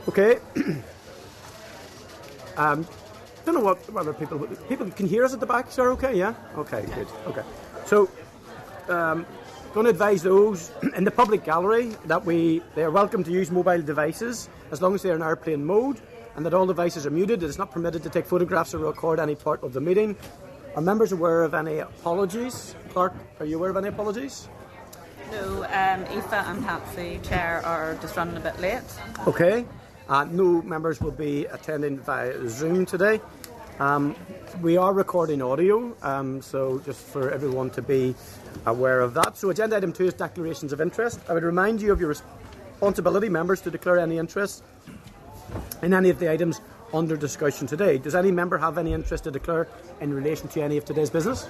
Okay. Don't know whether people can hear us at the back. Sir, okay, yeah, okay, good, okay. So, going to advise those in the public gallery that they are welcome to use mobile devices as long as they are in airplane mode, and that all devices are muted. It is not permitted to take photographs or record any part of the meeting. Are members aware of any apologies? Clark, are you aware of any apologies? No, Aoife and Patsy, Chair, are just running a bit late. Okay. No members will be attending via Zoom today. We are recording audio, so just for everyone to be aware of that. So agenda item 2 is declarations of interest. I would remind you of your responsibility, members, to declare any interest in any of the items under discussion today. Does any member have any interest to declare in relation to any of today's business?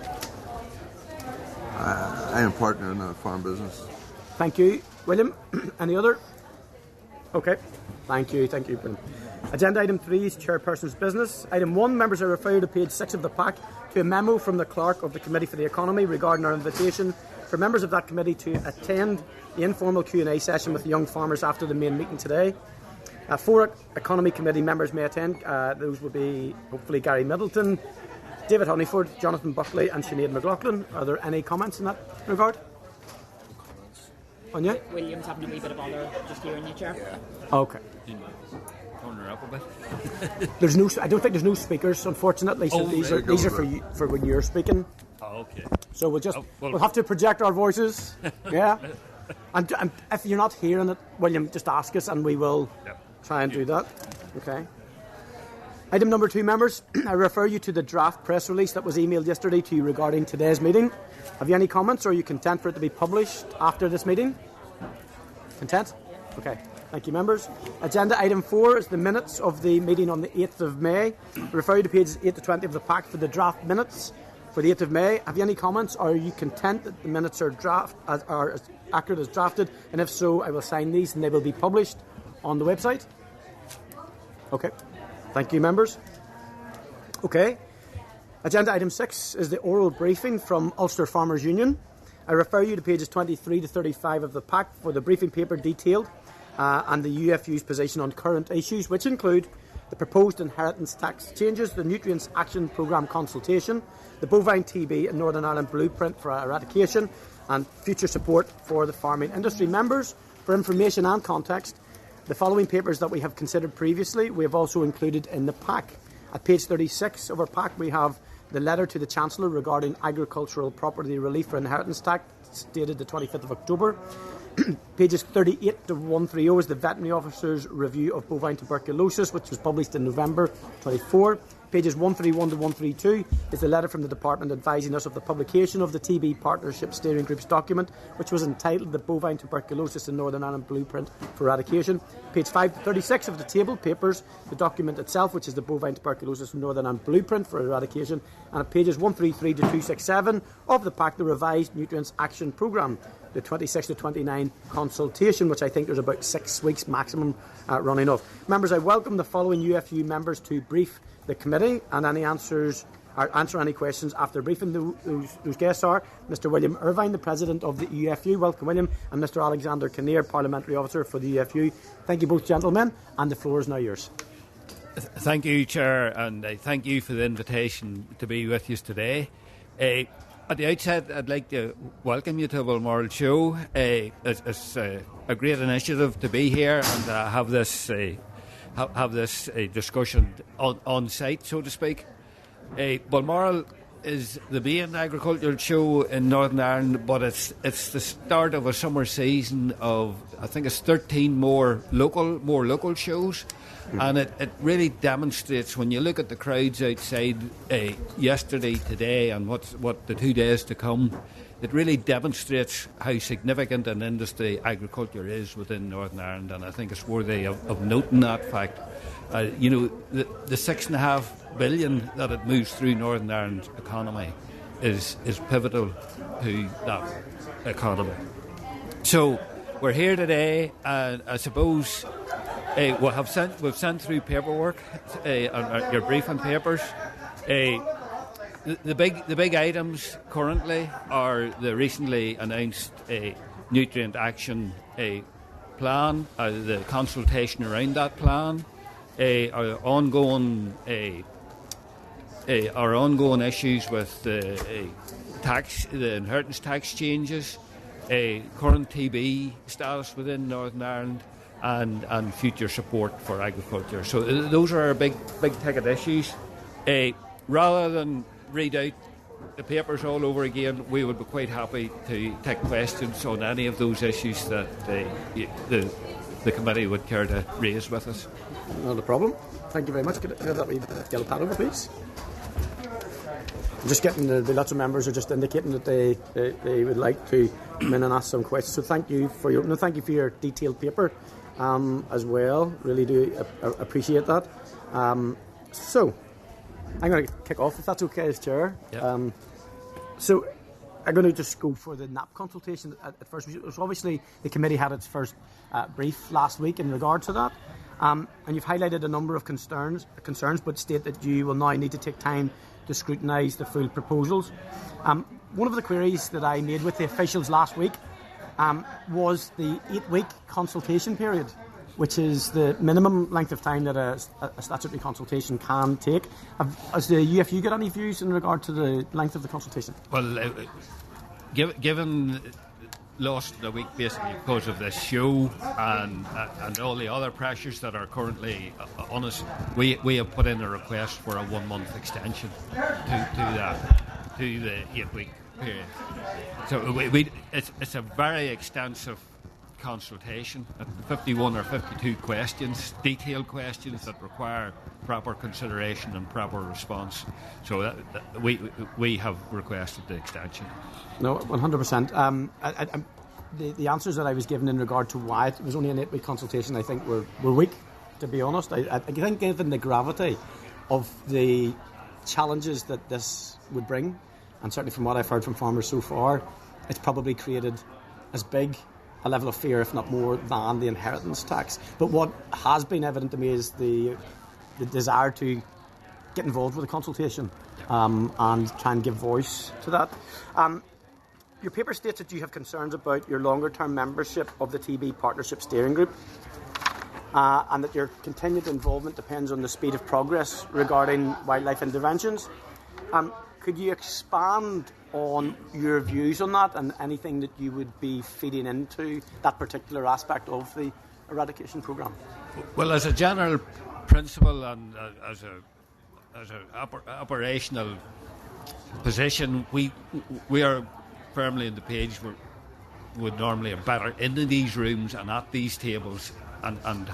I am partner in a farm business. Thank you. William, any other? Okay. Thank you. William. Agenda item 3 is chairperson's business. Item 1, members are referred to page 6 of the pack to a memo from the clerk of the Committee for the Economy regarding our invitation for members of that committee to attend the informal Q&A session with young farmers after the main meeting today. 4 Economy Committee members may attend. Those will be hopefully Gary Middleton, David Honeyford, Jonathan Buckley and Sinead McLaughlin. Are there any comments in that regard? On you? William's having a wee bit of bother just hearing you, Chair. Yeah. Okay. Turn her up a bit. I don't think there's no speakers, unfortunately. So these are for you, for when you're speaking. Oh, okay. So we'll have to project our voices. Yeah. And if you're not hearing it, William, just ask us and we will try and do that. Okay. Item number 2, members. I refer you to the draft press release that was emailed yesterday to you regarding today's meeting. Have you any comments, or are you content for it to be published after this meeting? Content? Okay. Thank you, members. Agenda item 4 is the minutes of the meeting on the 8th of May. I refer you to pages 8 to 20 of the pack for the draft minutes for the 8th of May. Have you any comments, or are you content that the minutes are as accurate as drafted? And if so, I will sign these and they will be published on the website. Okay. Thank you, members. Okay. Agenda item 6 is the oral briefing from Ulster Farmers Union. I refer you to pages 23 to 35 of the pack for the briefing paper detailed and the UFU's position on current issues, which include the proposed inheritance tax changes, the Nutrients Action Programme consultation, the bovine TB and Northern Ireland blueprint for eradication, and future support for the farming industry. Members, for information and context, the following papers that we have considered previously, we have also included in the pack. At page 36 of our pack, we have the letter to the Chancellor regarding agricultural property relief for inheritance tax, dated the 25th of October. Pages 38 to 130 is the veterinary officer's review of bovine tuberculosis, which was published in November 24. Pages 131 to 132 is the letter from the Department advising us of the publication of the TB Partnership Steering Group's document, which was entitled The Bovine Tuberculosis in Northern Ireland Blueprint for Eradication. Page 5 to 36 of the table papers, the document itself, which is the Bovine Tuberculosis in Northern Ireland Blueprint for Eradication. And at pages 133 to 267 of the pack, the revised Nutrients Action Programme, the 26 to 29 consultation, which I think there's about 6 weeks maximum running of. Members, I welcome the following UFU members to brief the committee and answer any questions after briefing. Those guests are Mr. William Irvine, the President of the UFU. Welcome, William. And Mr. Alexander Kinnear, Parliamentary Officer for the UFU. Thank you both, gentlemen, and the floor is now yours. Thank you, Chair, and thank you for the invitation to be with you today. At the outset, I'd like to welcome you to the Balmoral show. It's a great initiative to be here and have this discussion on site, so to speak. Balmoral is the main agricultural show in Northern Ireland, but it's the start of a summer season of, I think it's 13 more local shows. And it really demonstrates, when you look at the crowds outside yesterday, today, and what the 2 days to come, it really demonstrates how significant an industry agriculture is within Northern Ireland, and I think it's worthy of noting that fact. The 6.5 billion that it moves through Northern Ireland's economy is pivotal to that economy. So we're here today, and I suppose we've sent through paperwork on your briefing papers. The big items currently are the recently announced nutrient action plan, the consultation around that plan, our ongoing issues with the inheritance tax changes, current TB status within Northern Ireland, and future support for agriculture. So those are our big ticket issues. Rather than read out the papers all over again, we would be quite happy to take questions on any of those issues that the committee would care to raise with us. Not a problem. Thank you very much. Get a pad over, please. I'm just getting the lots of members are just indicating that they would like to come in and ask some questions. So thank you for your detailed paper as well. Really do appreciate that. So I'm going to kick off if that's okay as chair. Yep. So I'm going to just go for the NAP consultation at first. So obviously the committee had its first brief last week in regard to that. And you've highlighted a number of concerns, but state that you will now need to take time to scrutinise the full proposals. One of the queries that I made with the officials last week was the 8-week consultation period, which is the minimum length of time that a statutory consultation can take. Has the UFU got any views in regard to the length of the consultation? Well, given lost a week basically because of this show and all the other pressures that are currently on us, we have put in a request for a 1-month extension to the 8-week period. So it's a very extensive consultation, 51 or 52 questions, detailed questions that require proper consideration and proper response. So we have requested the extension. No, 100%. The answers that I was given in regard to why it was only an 8-week consultation, I think were weak, to be honest. I think given the gravity of the challenges that this would bring, and certainly from what I've heard from farmers so far, it's probably created as big a level of fear, if not more, than the inheritance tax. But what has been evident to me is the desire to get involved with the consultation and try and give voice to that. Your paper states that you have concerns about your longer-term membership of the TB Partnership Steering Group and that your continued involvement depends on the speed of progress regarding wildlife interventions. Could you expand on your views on that and anything that you would be feeding into that particular aspect of the eradication programme? Well, as a general principle and as an operational position, we are firmly in the page where would normally have better into these rooms and at these tables and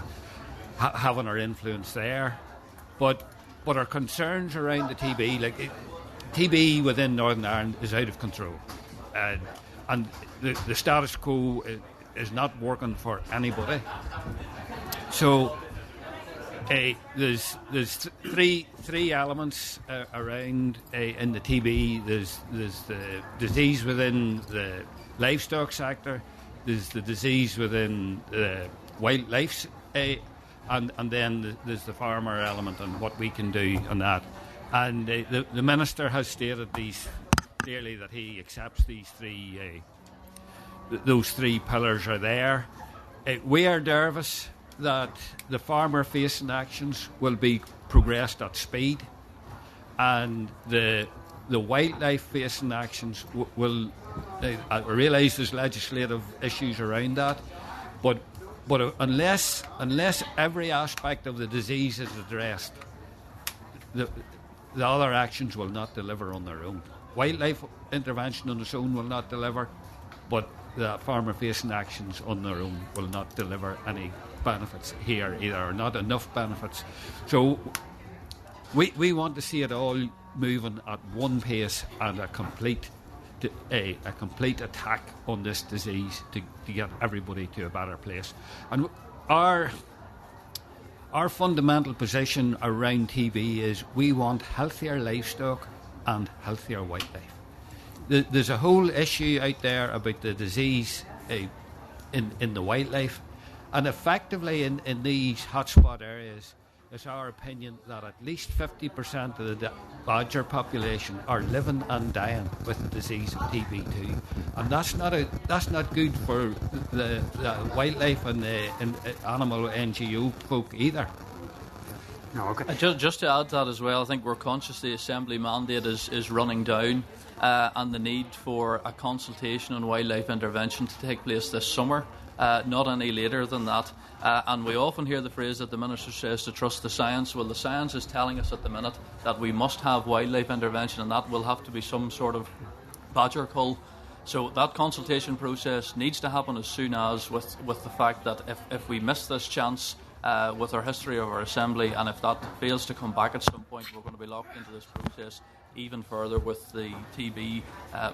having our influence there. But our concerns around the TB, TB within Northern Ireland is out of control, and the status quo is not working for anybody. So there's three elements around in the TB. There's the disease within the livestock sector. There's the disease within wildlife, and then there's the farmer element and what we can do on that. And the minister has stated these clearly that he accepts these those three pillars are there. We are nervous that the farmer-facing actions will be progressed at speed, and the wildlife-facing actions will. I realise there's legislative issues around that, but unless every aspect of the disease is addressed, the other actions will not deliver on their own. Wildlife intervention on its own will not deliver, but the farmer-facing actions on their own will not deliver any benefits here either, or not enough benefits. So we want to see it all moving at one pace and a complete attack on this disease to get everybody to a better place. And our fundamental position around TB is we want healthier livestock and healthier wildlife. There's a whole issue out there about the disease in the wildlife, and effectively in these hotspot areas, it's our opinion that at least 50% of the badger population are living and dying with the disease of TB2, and that's not good for the wildlife and the animal NGO folk either. No, okay. Just to add to that as well, I think we're conscious the Assembly mandate is running down, and the need for a consultation on wildlife intervention to take place this summer, not any later than that. And we often hear the phrase that the Minister says to trust the science. Well, the science is telling us at the minute that we must have wildlife intervention, and that will have to be some sort of badger cull. So that consultation process needs to happen as soon as, with the fact that if we miss this chance with our history of our Assembly, and if that fails to come back at some point, we're going to be locked into this process even further with the TB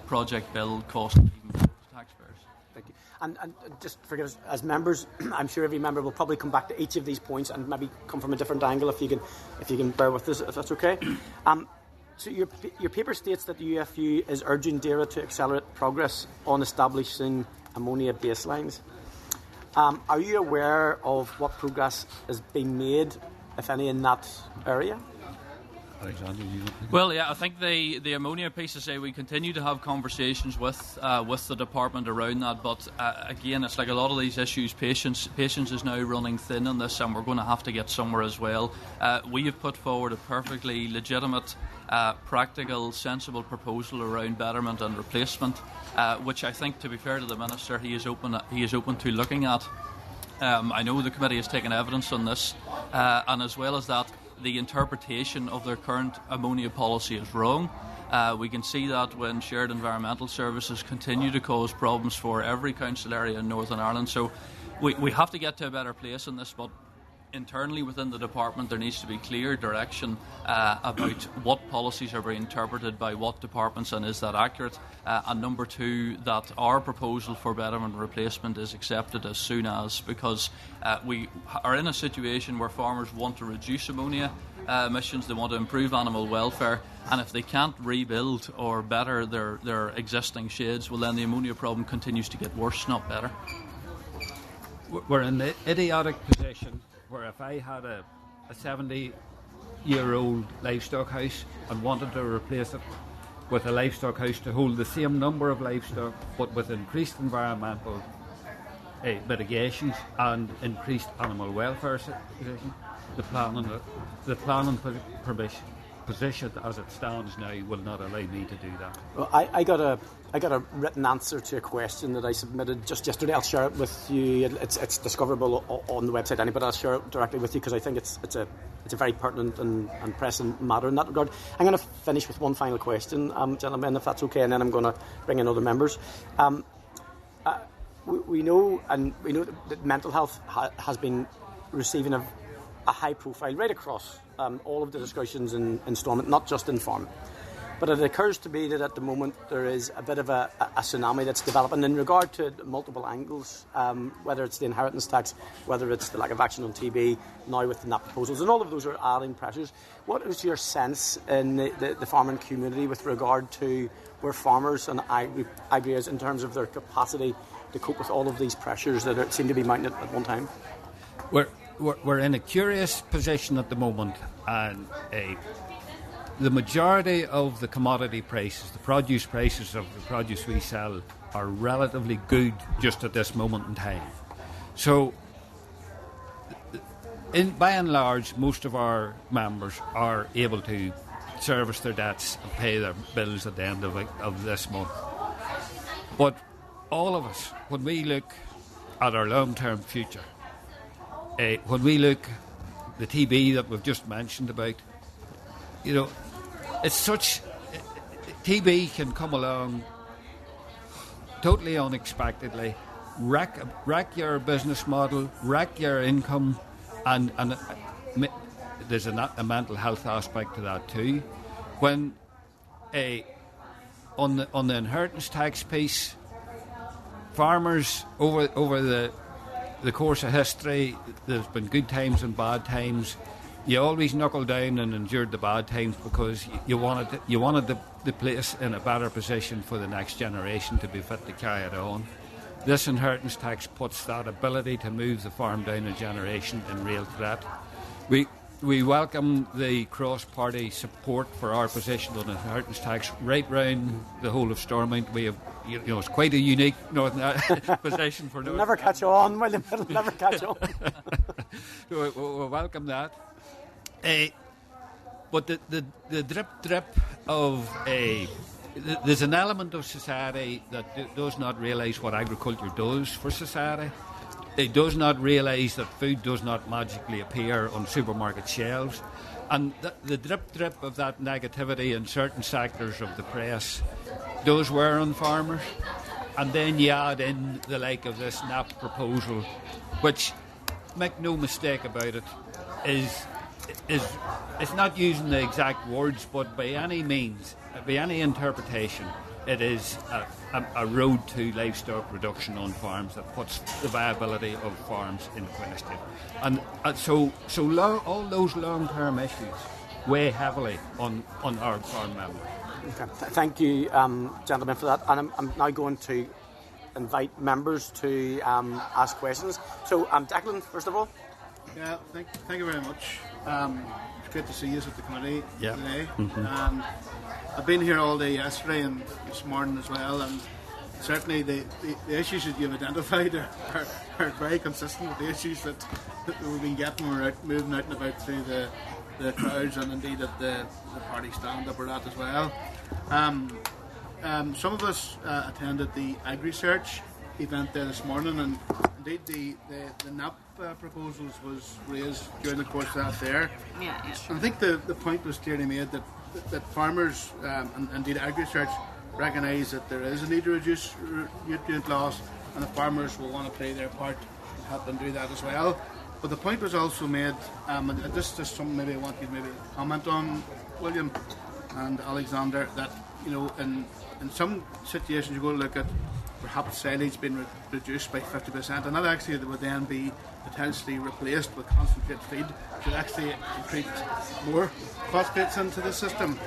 project bill costing even more to taxpayers. Thank you. And just forgive us, as members, I'm sure every member will probably come back to each of these points and maybe come from a different angle if you can bear with us, if that's okay. So your paper states that the UFU is urging DAERA to accelerate progress on establishing ammonia baselines. Are you aware of what progress is being made, if any, in that area? Alexander, well, yeah, I think the ammonia piece to say we continue to have conversations with the department around that, but again, it's like a lot of these issues, patience is now running thin on this, and we're going to have to get somewhere as well. We have put forward a perfectly legitimate, practical, sensible proposal around betterment and replacement, which I think, to be fair to the Minister, he is open to looking at. I know the committee has taken evidence on this, and as well as that, the interpretation of their current ammonia policy is wrong. We can see that when shared environmental services continue to cause problems for every council area in Northern Ireland. So we have to get to a better place in this, but internally within the department there needs to be clear direction about what policies are being interpreted by what departments, and is that accurate, and number two, that our proposal for betterment and replacement is accepted as soon as, because we are in a situation where farmers want to reduce ammonia emissions, they want to improve animal welfare, and if they can't rebuild or better their existing sheds, well then the ammonia problem continues to get worse, not better. We're in the idiotic position where if I had a 70-year-old livestock house and wanted to replace it with a livestock house to hold the same number of livestock but with increased environmental mitigations and increased animal welfare position, the planning position as it stands now will not allow me to do that. Well, I got a written answer to a question that I submitted just yesterday. I'll share it with you. It's discoverable on the website anyway, but I'll share it directly with you because I think it's a very pertinent and pressing matter in that regard. I'm going to finish with one final question, gentlemen, if that's okay, and then I'm going to bring in other members. We know that mental health has been receiving a high profile right across all of the discussions in Stormont, not just in farm. But it occurs to me that at the moment there is a bit of a tsunami that's developing in regard to multiple angles, whether it's the inheritance tax, whether it's the lack of action on TB, now with the NAP proposals, and all of those are adding pressures. What is your sense in the farming community with regard to where farmers and agri is in terms of their capacity to cope with all of these pressures that seem to be mounting at one time? We're in a curious position at the moment, and the majority of the commodity prices, the produce prices of the produce we sell, are relatively good just at this moment in time. So, by and large, most of our members are able to service their debts and pay their bills at the end of this month. But all of us, when we look at our long-term future, when we look the TB that we've just mentioned about, it's such TB can come along totally unexpectedly, wreck your business model, wreck your income, and there's a mental health aspect to that too. When on the inheritance tax piece, farmers over the course of history, there's been good times and bad times. You always knuckled down and endured the bad times because you wanted the place in a better position for the next generation to be fit to carry it on. This inheritance tax puts that ability to move the farm down a generation in real threat. we welcome the cross-party support for our position on inheritance tax right round the whole of Stormont. We have, it's quite a unique Northern Ireland position for Northern Never catch on, William. It'll never catch on. So we welcome that. But the drip of there's an element of society that does not realise what agriculture does for society. It does not realise that food does not magically appear on supermarket shelves. And the drip of that negativity in certain sectors of the press does wear on farmers. And then you add in the like of this NAP proposal, which, make no mistake about it, is it's not using the exact words, but by any means, by any interpretation, it is a road to livestock reduction on farms that puts the viability of farms in question. And so all those long-term issues weigh heavily on our farm members. Okay. Thank you, gentlemen, for that. And I'm now going to invite members to ask questions. So, Declan, first of all. Yeah, thank you very much. It's great to see you at the committee today. Mm-hmm. I've been here all day yesterday and this morning as well, and certainly the issues that you've identified are very consistent with the issues that we've been getting. We're moving out and about through the crowds and indeed at the party stand that we're at as well. Some of us attended the Agri-Search event there this morning, and indeed the NAP proposals was raised during the course of that there. Yeah. And I think the point was clearly made that farmers and indeed Agri-Search recognise that there is a need to reduce nutrient loss, and the farmers will want to play their part and help them do that as well. But the point was also made, and this is something maybe I want you to maybe comment on, William and Alexander, that in some situations you're going to look at perhaps silage being reduced by 50%, and that actually would then be potentially replaced with concentrate feed, which would actually increase more phosphates into the system.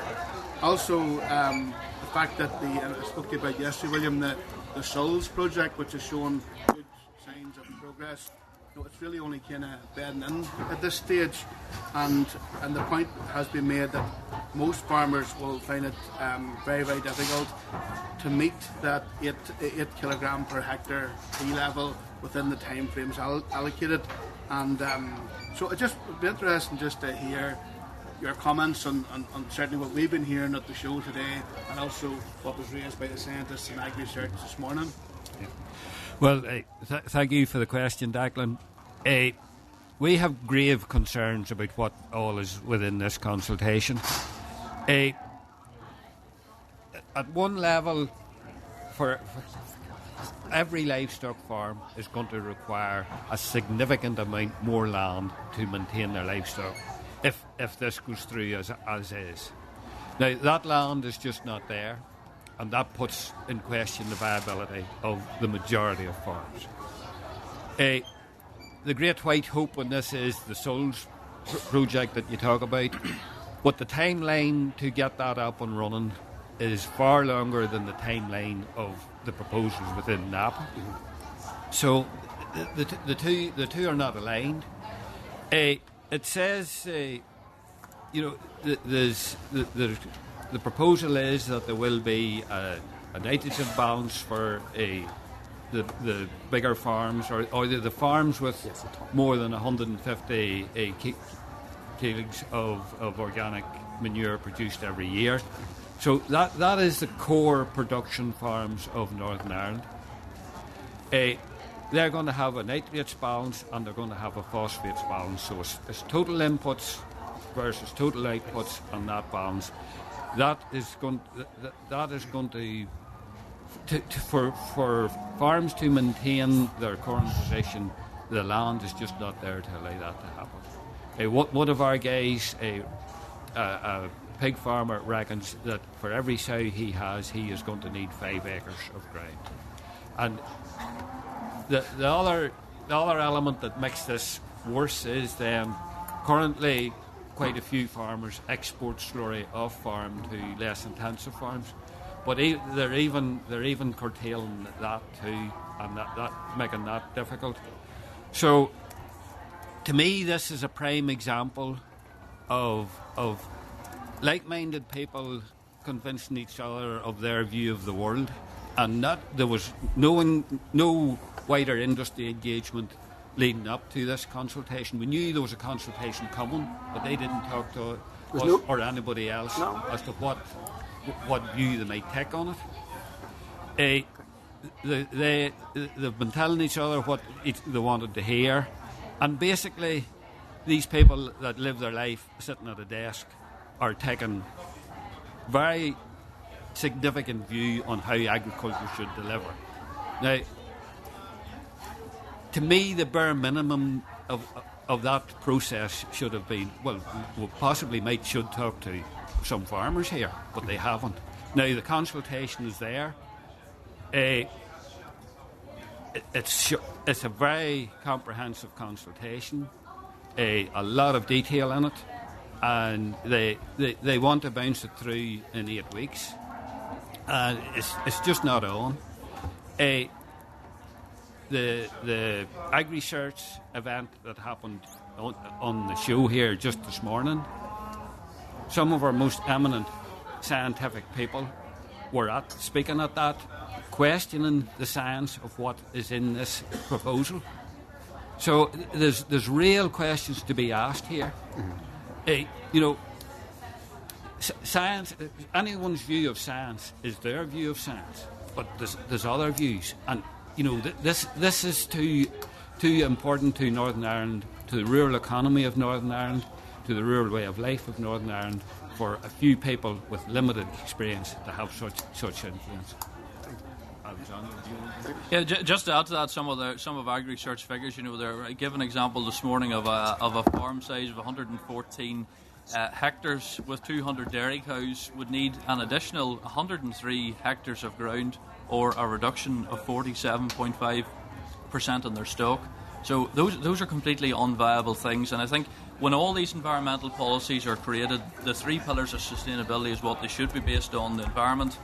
Also, the fact that I spoke to you about yesterday, William, the Souls project, which has shown good signs of progress. It's really only kind of bedding in at this stage, and the point has been made that most farmers will find it very, very difficult to meet that 8 kilogram per hectare P level within the time frames allocated. And so it just would be interesting just to hear your comments on certainly what we've been hearing at the show today, and also what was raised by the scientists in Agri-Search this morning. Yeah. Well, thank you for the question, Declan. We have grave concerns about what all is within this consultation. At one level, for every livestock farm is going to require a significant amount more land to maintain their livestock if this goes through as is. Now, that land is just not there, and that puts in question the viability of the majority of farms. The great white hope on this is the Souls project that you talk about, but the timeline to get that up and running is far longer than the timeline of the proposals within NAP. So the two are not aligned. It says, the proposal is that there will be a nitrogen balance for the bigger farms, or the farms with more than 150 kilos of organic manure produced every year. So that is the core production farms of Northern Ireland. They're going to have a nitrates balance and they're going to have a phosphates balance. So it's total inputs versus total outputs on that balance. That is going to for farms to maintain their current position, the land is just not there to allow that to happen. One of our guys, a pig farmer, reckons that for every sow he is going to need 5 acres of ground. And the other element that makes this worse is then currently quite a few farmers export slurry off farm to less intensive farms. But they're even curtailing that too, and that making that difficult. So, to me, this is a prime example of like-minded people convincing each other of their view of the world, and there was no wider industry engagement leading up to this consultation. We knew there was a consultation coming, but they didn't talk to us or anybody else as to what view they might take on it. They've been telling each other what they wanted to hear, and basically these people that live their life sitting at a desk are taking very significant view on how agriculture should deliver. Now, to me, the bare minimum of that process should have been, well, we possibly should talk to some farmers here, but they haven't. Now, the consultation is there. It's a very comprehensive consultation, a lot of detail in it, and they want to bounce it through in 8 weeks. And it's just not on. The Agri-Search event that happened on the show here just this morning, some of our most eminent scientific people were speaking at that, questioning the science of what is in this proposal. So there's real questions to be asked here. Science, anyone's view of science is their view of science, but there's other views, and this is too important to Northern Ireland, to the rural economy of Northern Ireland, to the rural way of life of Northern Ireland, for a few people with limited experience to have such influence. Yeah, just to add to that, some of Agri-Search figures. They give an example this morning of a farm size of 114 hectares with 200 dairy cows would need an additional 103 hectares of ground, or a reduction of 47.5% in their stock. So those are completely unviable things, and I think when all these environmental policies are created, the 3 pillars of sustainability is what they should be based on: the environment,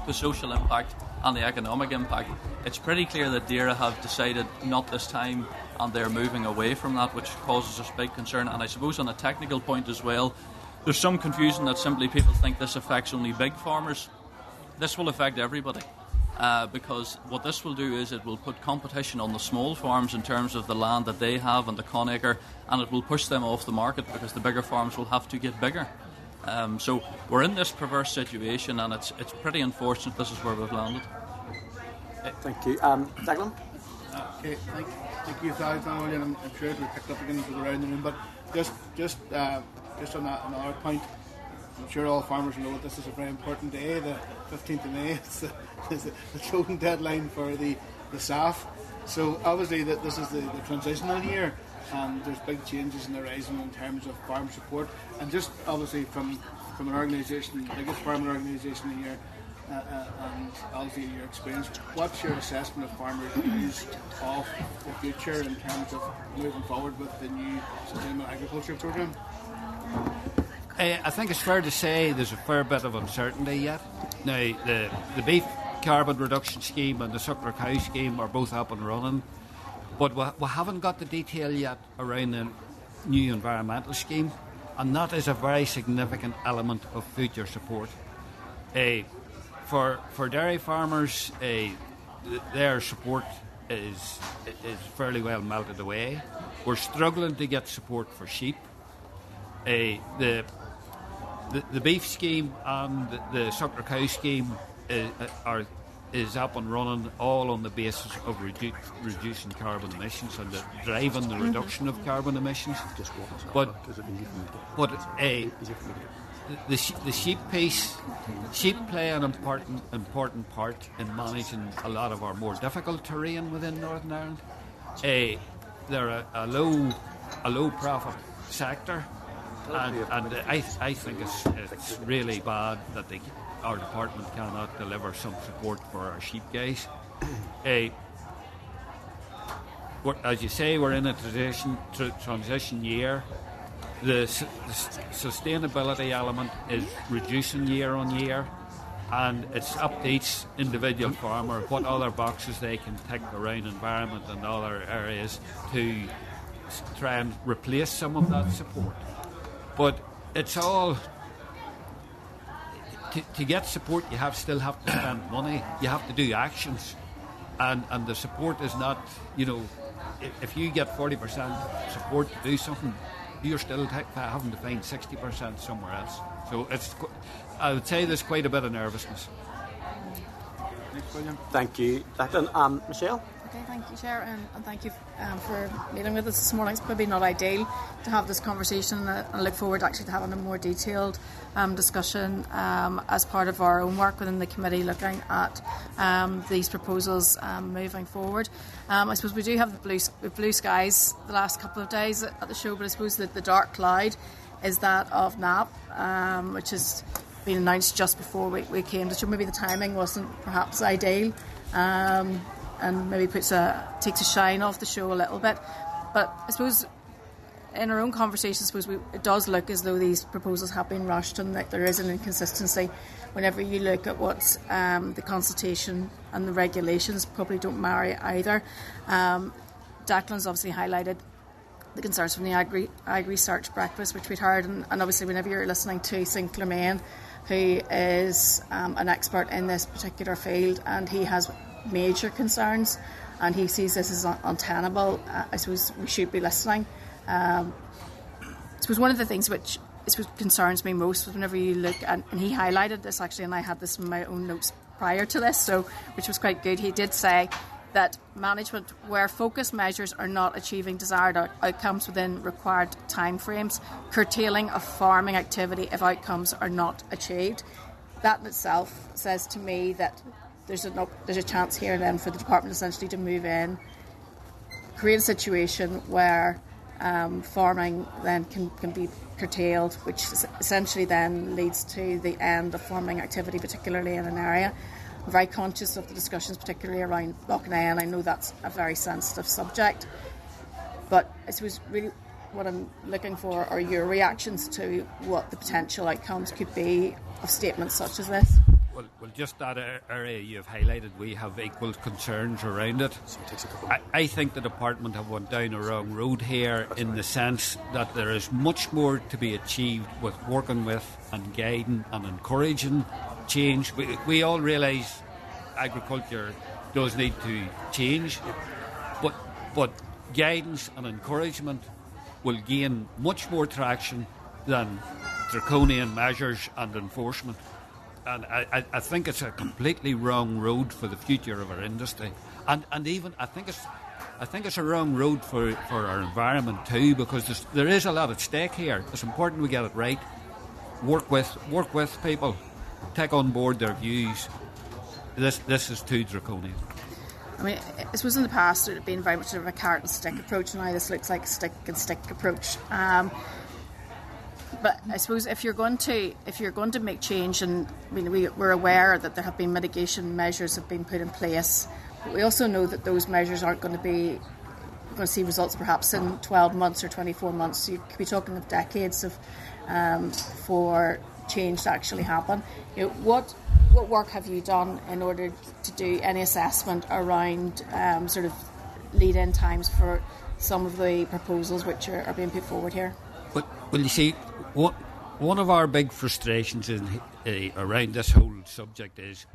the social impact, and the economic impact. It's pretty clear that DAERA have decided not this time, and they're moving away from that, which causes us big concern. And I suppose on a technical point as well, there's some confusion that simply people think this affects only big farmers. This will affect everybody, because what this will do is it will put competition on the small farms in terms of the land that they have and the conacre, and it will push them off the market because the bigger farms will have to get bigger. So we're in this perverse situation, and it's pretty unfortunate this is where we've landed. Thank you. Declan? Okay, thank you, William. I'm sure it will pick up again as we go around the room, but just on another point, I'm sure all farmers know that this is a very important day, the 15th of May. It's the closing deadline for the SAF. So obviously this is the transitional year, and there's big changes in the horizon in terms of farm support. And just obviously from an organisation, the biggest farmer organisation here, and obviously your experience, what's your assessment of farmers' views of the future in terms of moving forward with the new Sustainable Agriculture Programme? I think it's fair to say there's a fair bit of uncertainty yet. Now, the beef carbon reduction scheme and the suckler cow scheme are both up and running, but we haven't got the detail yet around the new environmental scheme, and that is a very significant element of future support. For dairy farmers, their support is fairly well melted away. We're struggling to get support for sheep. The beef scheme and the suckler cow scheme is up and running, all on the basis of reducing carbon emissions and driving the reduction of carbon emissions. But the sheep piece, sheep play an important part in managing a lot of our more difficult terrain within Northern Ireland. They're a low profit sector. And I think it's really bad that our department cannot deliver some support for our sheep guys. As you say, we're in a transition year. The sustainability element is reducing year on year, and it's up to each individual farmer what other boxes they can tick around environment and other areas to try and replace some of that support. But it's all... To get support, you still have to spend money. You have to do actions. And the support is not, if you get 40% support to do something, you're still having to find 60% somewhere else. So I would say there's quite a bit of nervousness. Thanks, William. Thank you, Declan. Michelle? Okay, thank you, Chair, and thank you for meeting with us this morning. It's probably not ideal to have this conversation. I look forward actually to having a more detailed discussion as part of our own work within the committee, looking at these proposals moving forward. I suppose we do have the blue skies the last couple of days at the show, but I suppose that the dark cloud is that of NAP, which has been announced just before we came to show. Maybe the timing wasn't perhaps ideal. And maybe takes a shine off the show a little bit. But I suppose in our own conversations, it does look as though these proposals have been rushed and that there is an inconsistency whenever you look at what's the consultation and the regulations probably don't marry either. Declan's obviously highlighted the concerns from the Ag Research Breakfast, which we'd heard, and obviously whenever you're listening to Sinclair Main, who is an expert in this particular field, and he has major concerns and he sees this as untenable, I suppose we should be listening. I suppose one of the things which concerns me most whenever you look at, and he highlighted this actually, and I had this in my own notes prior to this, so which was quite good. He did say that management, where focus measures are not achieving desired outcomes within required timeframes, curtailing of farming activity if outcomes are not achieved. That in itself says to me that there's a chance here then for the department essentially to move in, create a situation where farming then can be curtailed, which essentially then leads to the end of farming activity, particularly in an area. I'm very conscious of the discussions, particularly around Lough Neagh, and I know that's a very sensitive subject. But I suppose really what I'm looking for are your reactions to what the potential outcomes could be of statements such as this. Well, just that area you've highlighted, we have equal concerns around it. I think the department have went down a wrong road here in the sense that there is much more to be achieved with working with and guiding and encouraging change. We all realise agriculture does need to change, but guidance and encouragement will gain much more traction than draconian measures and enforcement. And I think it's a completely wrong road for the future of our industry, and even I think it's a wrong road for our environment too, because there is a lot at stake here. It's important we get it right. Work with people, take on board their views. This is too draconian. I mean, this was in the past. It had been very much of a carrot and stick approach, and now this looks like a stick and stick approach. But I suppose if you're going to make change, and I mean, we're aware that there have been mitigation measures have been put in place, but we also know that those measures aren't going to see results perhaps in 12 months or 24 months. So you could be talking of decades of for change to actually happen. You know, what work have you done in order to do any assessment around sort of lead-in times for some of the proposals which are being put forward here? Well, you see, one of our big frustrations around this whole subject is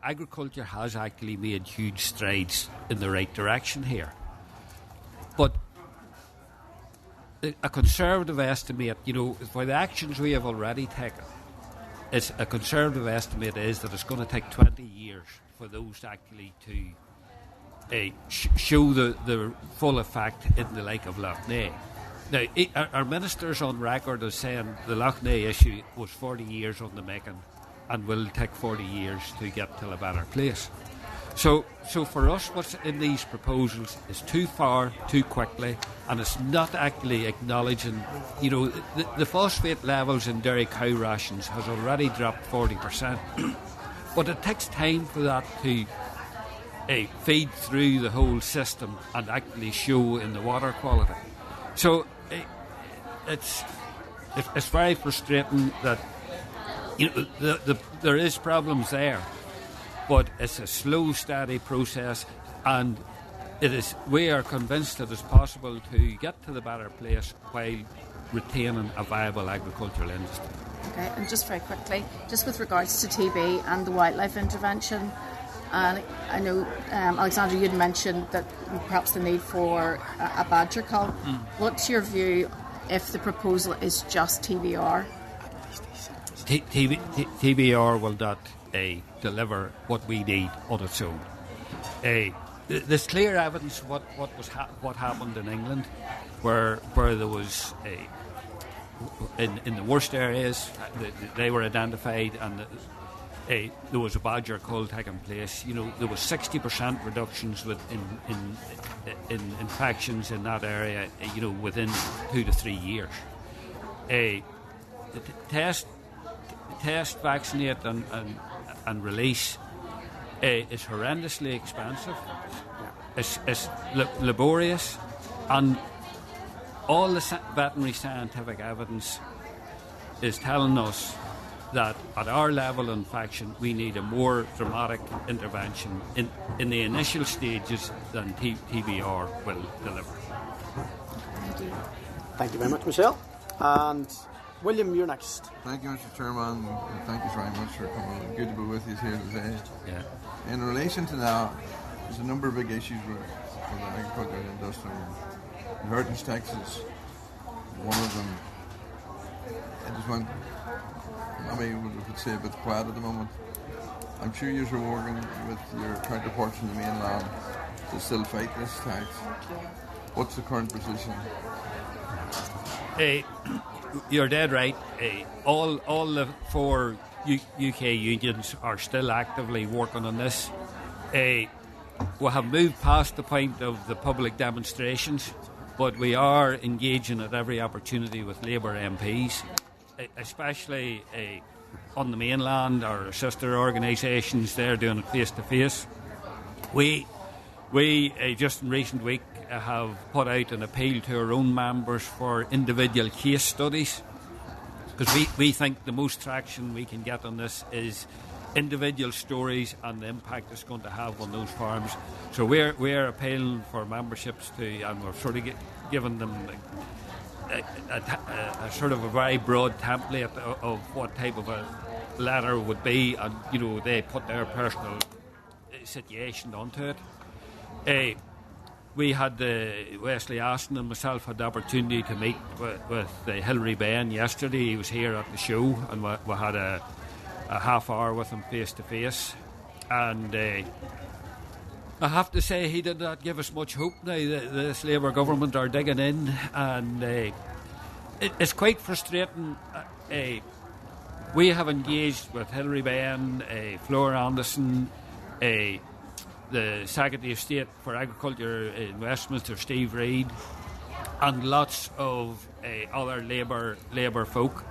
agriculture has actually made huge strides in the right direction here. But a conservative estimate, for the actions we have already taken, a conservative estimate is that it's going to take 20 years for those actually to show the full effect in the like of Lough Neagh. Now, our minister's on record as saying the Lough Neagh issue was 40 years on the making and will take 40 years to get to a better place. So for us, what's in these proposals is too far, too quickly, and it's not actually acknowledging, the phosphate levels in dairy cow rations has already dropped 40%. But it takes time for that to feed through the whole system and actually show in the water quality. So it's very frustrating that there is problems there, but it's a slow, steady process, and we are convinced that it's possible to get to the better place while retaining a viable agricultural industry. Okay, and just very quickly, just with regards to TB and the wildlife intervention, and I know, Alexandra, you'd mentioned that perhaps the need for a badger cull. What's your view if the proposal is just TBR? TBR will not deliver what we need on its own. There's clear evidence of what happened in England, where there was in the worst areas they were identified, and there was a badger cull taking place. There was 60% reductions in infections in that area. Within 2 to 3 years. Test, vaccinate, and release is horrendously expensive. It's laborious, and all the veterinary scientific evidence is telling us that at our level of infection we need a more dramatic intervention in the initial stages than TBR will deliver. Thank you very much, Michelle. And William, you're next. Thank you, Mr. Chairman, and thank you very much for coming. Good to be with you here today. Yeah. In relation to that, there's a number of big issues with the agricultural industry. Inheritance taxes, one of them. I just want, maybe we could say a bit quiet at the moment. I'm sure you're working with your counterparts in the mainland to still fight this tax. What's the current position? You're dead right. All the 4 UK unions are still actively working on this. We have moved past the point of the public demonstrations, but we are engaging at every opportunity with Labour MPs, especially on the mainland. Our sister organisations, they're doing it face to face. We just in recent week have put out an appeal to our own members for individual case studies, because we think the most traction we can get on this is individual stories and the impact it's going to have on those farms. So we're appealing for memberships and we're sort of giving them a sort of a very broad template of what type of a letter would be, and they put their personal situation onto it. We had Wesley Aston and myself had the opportunity to meet with Hilary Bain yesterday. He was here at the show, and we had a half hour with him face to face. And I have to say, he did not give us much hope. Now this Labour government are digging in, and it's quite frustrating. We have engaged with Hilary Bain, Flora Anderson, the Secretary of State for Agriculture in Westminster, Steve Reid, and lots of other Labour folk.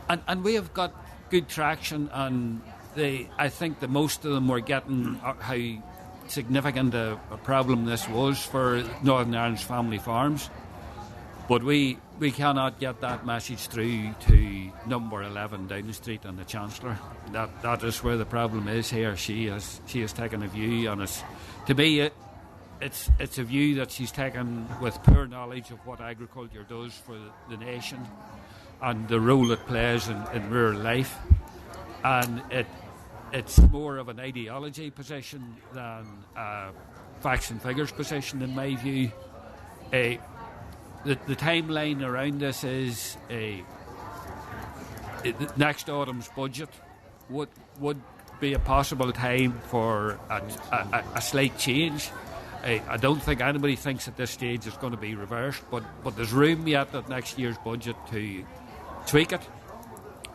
And we have got good traction, and I think that most of them were getting how significant a problem this was for Northern Ireland's family farms. But we cannot get that message through to number 11 Downing Street and the Chancellor. That is where the problem is here. She has taken a view, and to me it's a view that she's taken with poor knowledge of what agriculture does for the nation and the role it plays in rural life. And it's more of an ideology position than a facts and figures position, in my view. The timeline around this is next autumn's budget would be a possible time for a slight change. I don't think anybody thinks at this stage it's going to be reversed, but there's room yet at next year's budget to tweak it.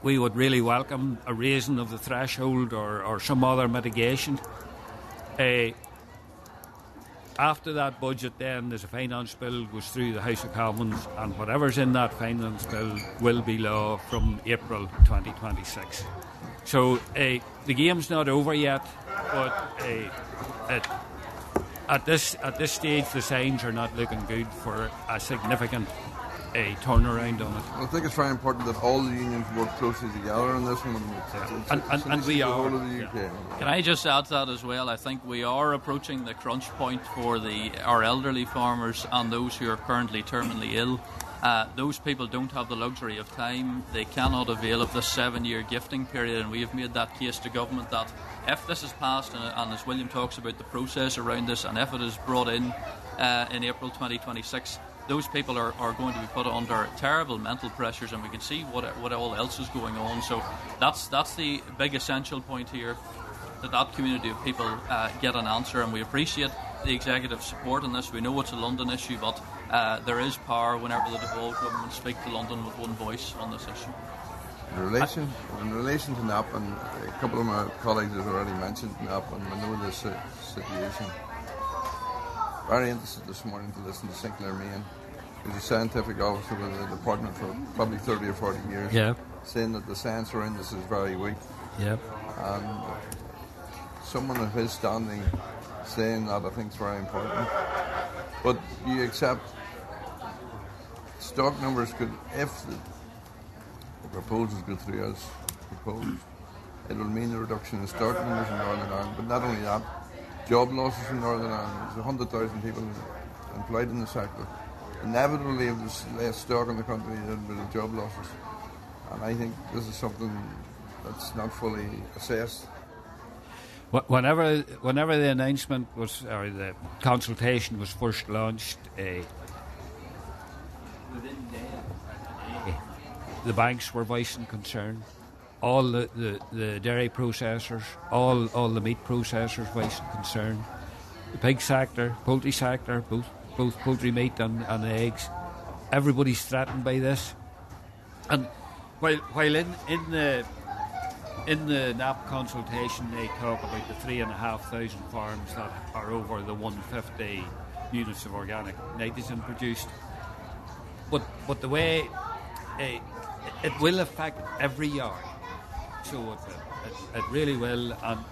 We would really welcome a raising of the threshold or some other mitigation. After that budget, then there's a finance bill goes through the House of Commons, and whatever's in that finance bill will be law from April 2026. So the game's not over yet, but at this stage the signs are not looking good for a significant turnaround on it. Well, I think it's very important that all the unions work closely together on this one. And we are. Can I just add to that as well? I think we are approaching the crunch point for our elderly farmers and those who are currently terminally ill. Those people don't have the luxury of time. They cannot avail of the 7-year gifting period, and we have made that case to government that if this is passed, and as William talks about the process around this, and if it is brought in April 2026, those people are going to be put under terrible mental pressures, and we can see what all else is going on. So that's the big essential point here, that community of people get an answer, and we appreciate the executive support on this. We know it's a London issue, but there is power whenever the devolved government speak to London with one voice on this issue. In relation to NAP, and a couple of my colleagues have already mentioned NAP, and I know this situation. Very interested this morning to listen to Sinclair Main, who's a scientific officer with the department for probably 30 or 40 years, saying that the science around this is very weak. And someone of his standing saying that, I think, is very important. But you accept stock numbers could, if the proposals go through as proposed, it will mean a reduction in stock numbers in Northern Ireland. But not only that, job losses in Northern Ireland. There's 100,000 people employed in the sector. Inevitably, if there's less stock in the country, there'll be job losses. And I think this is something that's not fully assessed. Whenever the announcement was, or the consultation was first launched, within the banks were voicing concern. All the dairy processors, all the meat processors voicing concern. The pig sector, poultry sector, both poultry meat and eggs. Everybody's threatened by this. And while in the NAP consultation, they talk about the 3,500 farms that are over the 150 units of organic nitrogen produced. But the way it will affect every yard, so it really will, and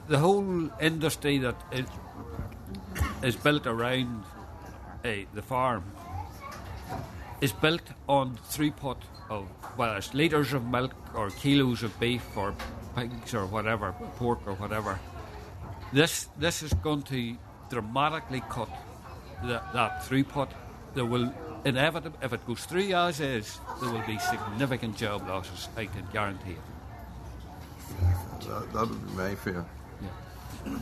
the whole industry that is built around the farm is built on throughput of, whether it's litres of milk or kilos of beef or pigs or whatever, pork or whatever. This is going to dramatically cut that throughput. There will inevitably, if it goes through as is, there will be significant job losses, I can guarantee it. That would be my fear. Yeah.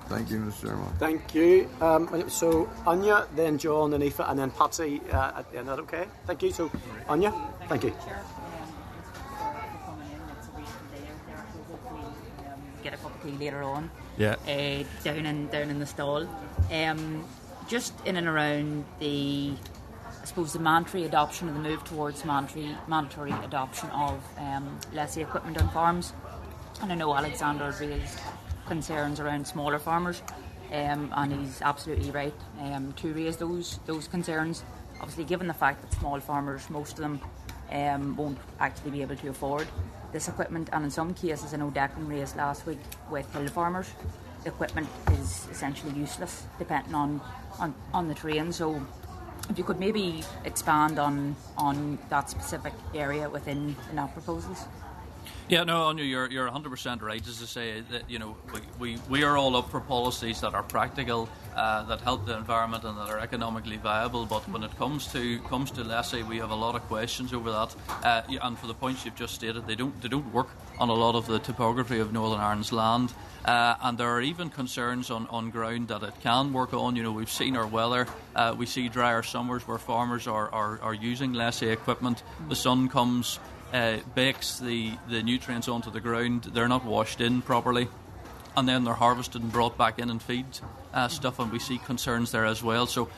Thank you, Mr. Chairman. Thank you. So Anya, then John, then Aoife, and then Patsy at the end. Is that okay? Thank you. So Anya, thank you. Get a cup of tea later on. Yeah. Down in the stall. Just in and around the, I suppose, the mandatory adoption, and the move towards mandatory adoption of lessee equipment on farms. And I know Alexander raised concerns around smaller farmers, and he's absolutely right to raise those concerns. Obviously, given the fact that small farmers, most of them, won't actually be able to afford this equipment, and in some cases, I know Declan raised last week with hill farmers, the equipment is essentially useless depending on the terrain. So if you could maybe expand on that specific area within the NAP proposals. Yeah, no, Anya, you're 100% right. As I say, that we are all up for policies that are practical, that help the environment and that are economically viable. But when it comes to lessee, we have a lot of questions over that. And for the points you've just stated, they don't work on a lot of the topography of Northern Ireland's land. And there are even concerns on ground that it can work on. We've seen our weather. We see drier summers where farmers are using lessee equipment. The sun comes, bakes the nutrients onto the ground. They're not washed in properly, and then they're harvested and brought back in and feed stuff, and we see concerns there as well. So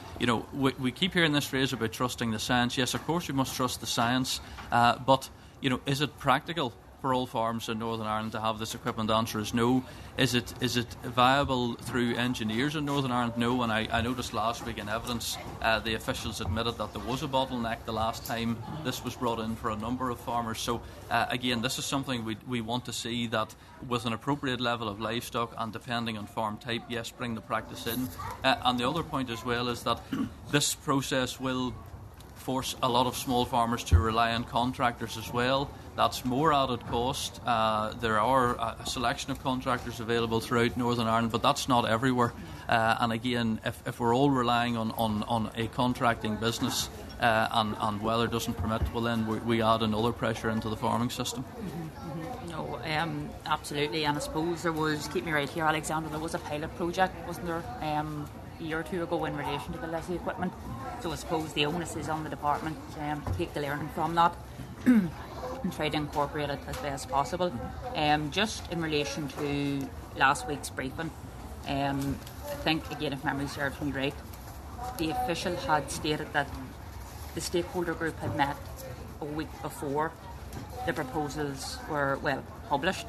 we keep hearing this phrase about trusting the science. Yes, of course we must trust the science, but is it practical for all farms in Northern Ireland to have this equipment? The answer is no. Is it viable through engineers in Northern Ireland? No. And I noticed last week in evidence the officials admitted that there was a bottleneck the last time this was brought in for a number of farmers. So again, this is something we want to see, that with an appropriate level of livestock and depending on farm type, yes, bring the practice in. And the other point as well is that this process will force a lot of small farmers to rely on contractors as well, That's more added cost. There are a selection of contractors available throughout Northern Ireland, but that's not everywhere. And again, if we're all relying on a contracting business and weather doesn't permit, well then we add another pressure into the farming system. No, absolutely. And I suppose there was, keep me right here, Alexander, there was a pilot project, wasn't there, a year or two ago in relation to the lessee equipment. So I suppose the onus is on the department to take the learning from that and try to incorporate it as best possible. Just in relation to last week's briefing, I think, again, if memory serves me right, the official had stated that the stakeholder group had met a week before the proposals were, well, published.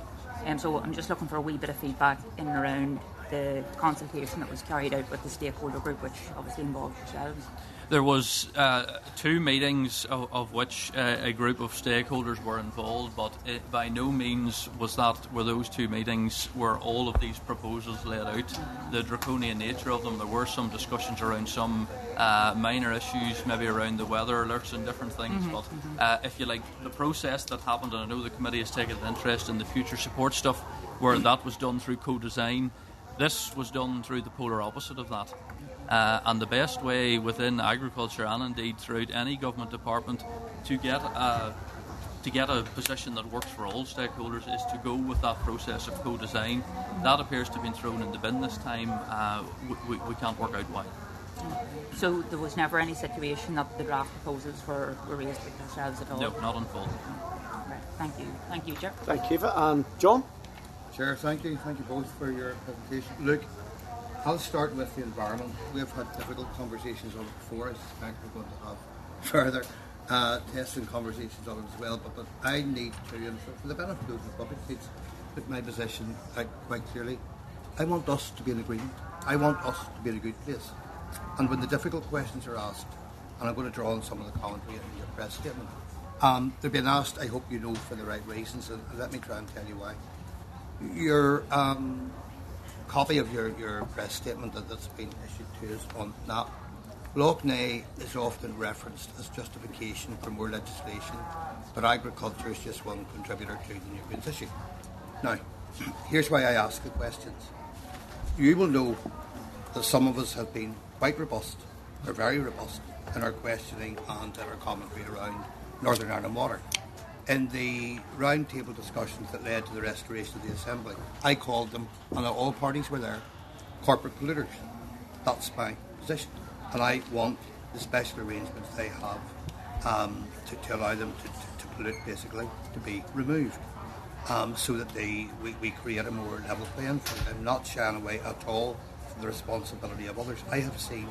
So I'm just looking for a wee bit of feedback in and around the consultation that was carried out with the stakeholder group, which obviously involved yourselves. There was 2 meetings of which a group of stakeholders were involved, but by no means were those 2 meetings where all of these proposals laid out. The draconian nature of them, there were some discussions around some minor issues, maybe around the weather alerts and different things, but if you like, the process that happened, and I know the committee has taken an interest in the future support stuff, where that was done through co-design, this was done through the polar opposite of that. And the best way within agriculture and indeed throughout any government department to get a position that works for all stakeholders is to go with that process of co-design. That appears to have been thrown in the bin this time. We can't work out why. So there was never any situation that the draft proposals were raised with yourselves at all? No, not in full. Right. Thank you, Chair. Thank you. And John? Chair, thank you both for your presentation. Look, I'll start with the environment. We've had difficult conversations on it before. I suspect we're going to have further testing conversations on it as well. But I need to, and for the benefit of the public, put my position out quite clearly. I want us to be in agreement. I want us to be in a good place. And when the difficult questions are asked, and I'm going to draw on some of the commentary in your press statement, they're being asked, I hope you know, for the right reasons, and let me try and tell you why. Your copy of your press statement that's been issued to us on that, Loch Ness is often referenced as justification for more legislation, but agriculture is just one contributor to the nutrients issue. Now, here's why I ask the questions. You will know that some of us have been quite robust, or very robust, in our questioning and in our commentary around Northern Ireland water. In the roundtable discussions that led to the restoration of the Assembly, I called them, and all parties were there, corporate polluters. That's my position. And I want the special arrangements they have to allow them to pollute, basically, to be removed, so that we create a more level playing field. I'm not shying away at all from the responsibility of others. I have seen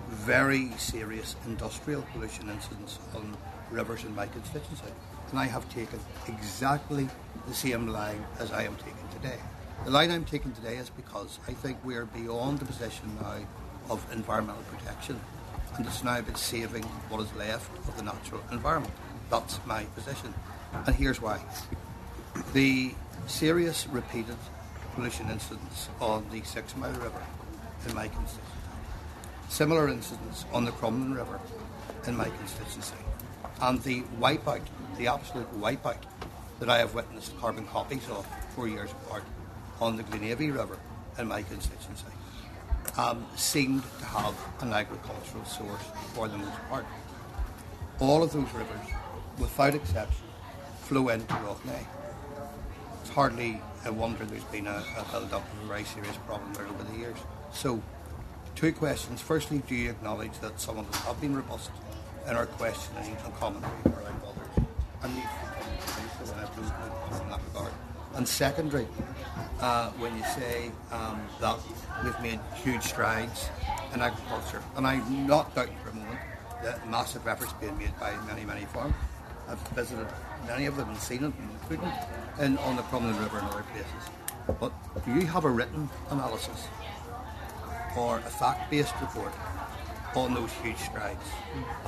very serious industrial pollution incidents on rivers in my constituency, and I have taken exactly the same line as I am taking today. The line I'm taking today is because I think we are beyond the position now of environmental protection, and it's now about saving what is left of the natural environment. That's my position, and here's why. The serious repeated pollution incidents on the 6 Mile River in my constituency, similar incidents on the Crumlin River in my constituency, and the wipeout, the absolute wipeout that I have witnessed carbon copies of 4 years apart on the Glenavy River in my constituency, seemed to have an agricultural source for the most part. All of those rivers, without exception, flow into Loch Ness. It's hardly a wonder there's been a build-up of a very serious problem there over the years. So, 2 questions. Firstly, do you acknowledge that some of us have been robust in our questioning and commentary around others? And you so I have no comment in that regard. And secondly, when you say that we've made huge strides in agriculture, and I'm not doubting for a moment that massive efforts being made by many, many farmers. I've visited many of them and seen it, including on the Crumlin River and other places. But do you have a written analysis or a fact-based report on those huge strides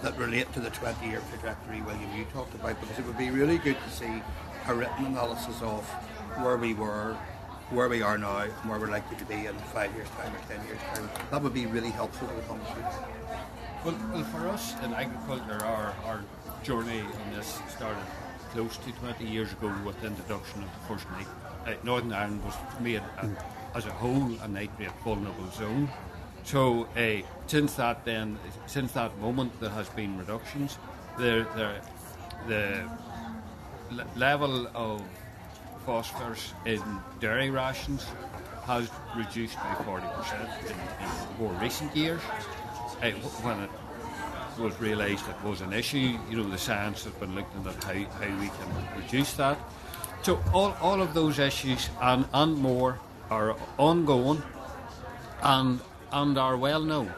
that relate to the 20-year trajectory, William, you talked about? Because it would be really good to see a written analysis of where we were, where we are now, and where we're likely to be in 5 years' time or 10 years' time. That would be really helpful to the conversation. Well, for us in agriculture, our journey on this started close to 20 years ago with the introduction of the first nitrate. Northern Ireland was made as a whole a nitrate vulnerable zone. So since that moment there has been reductions. The level of phosphorus in dairy rations has reduced by 40% in more recent years. When it was realised it was an issue, the science has been looking at how we can reduce that. So all of those issues and more are ongoing and are well known.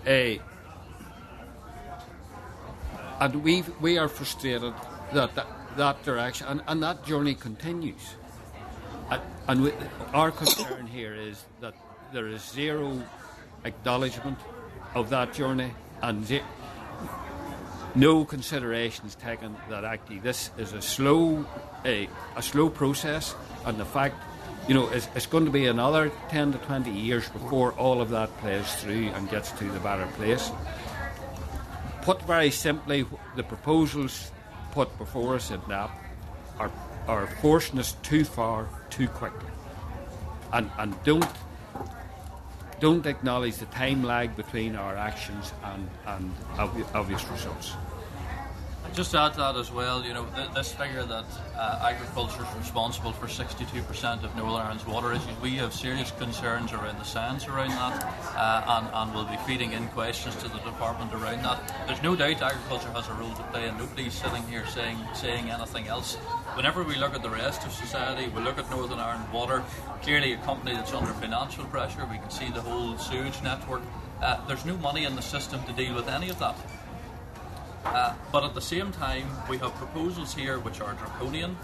And we are frustrated that direction and that journey continues. And our concern here is that there is zero acknowledgement of that journey and no considerations taken that actually this is a slow process, and the fact it's going to be another 10 to 20 years before all of that plays through and gets to the better place. Put very simply, the proposals put before us in NAP are forcing us too far too quickly, and don't acknowledge the time lag between our actions and obvious results. Just to add to that as well, this figure that agriculture is responsible for 62% of Northern Ireland's water issues, we have serious concerns around the science around that, and we'll be feeding in questions to the department around that. There's no doubt agriculture has a role to play, and nobody's sitting here saying anything else. Whenever we look at the rest of society, we look at Northern Ireland Water, clearly a company that's under financial pressure. We can see the whole sewage network. There's no money in the system to deal with any of that. But at the same time, we have proposals here which are draconian,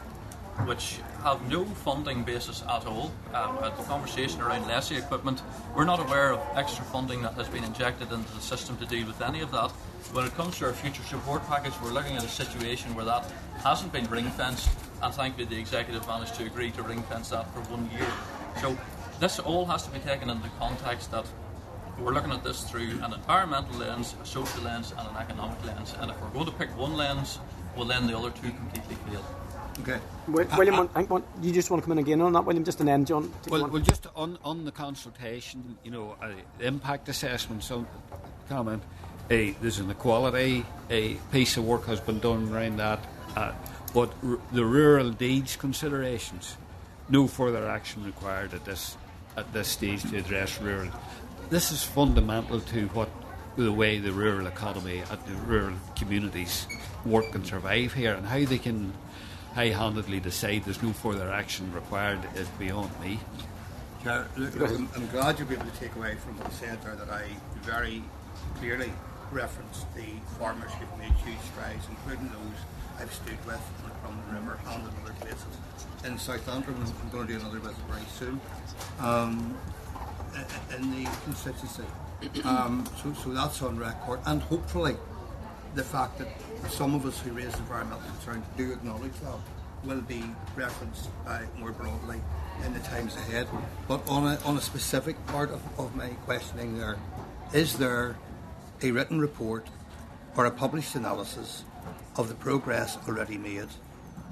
which have no funding basis at all. At the conversation around lessee equipment, we're not aware of extra funding that has been injected into the system to deal with any of that. When it comes to our future support package, we're looking at a situation where that hasn't been ring-fenced, and thankfully the executive managed to agree to ring-fence that for 1 year. So this all has to be taken into context that we're looking at this through an environmental lens, a social lens and an economic lens, and if we're going to pick one lens, well then the other two completely fail. Okay. William, you just want to come in again on that, William, just an end, John? Well, just on the consultation, impact assessment, so comment, there's an equality, a piece of work has been done around that, but the rural deeds considerations, no further action required at this stage to address rural. This is fundamental to the way the rural economy and the rural communities work and survive here, and how they can high-handedly decide there's no further action required is beyond me. Chair, look, I'm glad you'll be able to take away from what I said there that I very clearly referenced the farmers who've made huge strides, including those I've stood with from the river and in other places. In South Antrim, I'm going to do another visit very soon. In the constituency. So that's on record, and hopefully the fact that some of us who raise environmental concerns do acknowledge that will be referenced more broadly in the times ahead. But on a specific part of my questioning there, is there a written report or a published analysis of the progress already made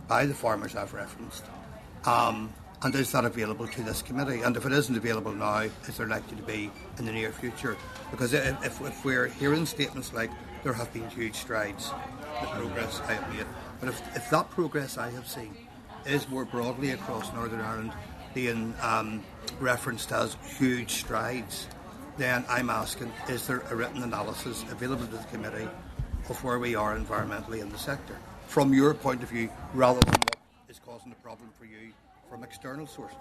by the farmers I've referenced? And is that available to this committee? And if it isn't available now, is there likely to be in the near future? Because if we're hearing statements like there have been huge strides, the progress I have made, but if that progress I have seen is more broadly across Northern Ireland being referenced as huge strides, then I'm asking, is there a written analysis available to the committee of where we are environmentally in the sector, from your point of view, rather than what is causing the problem for you from external sources?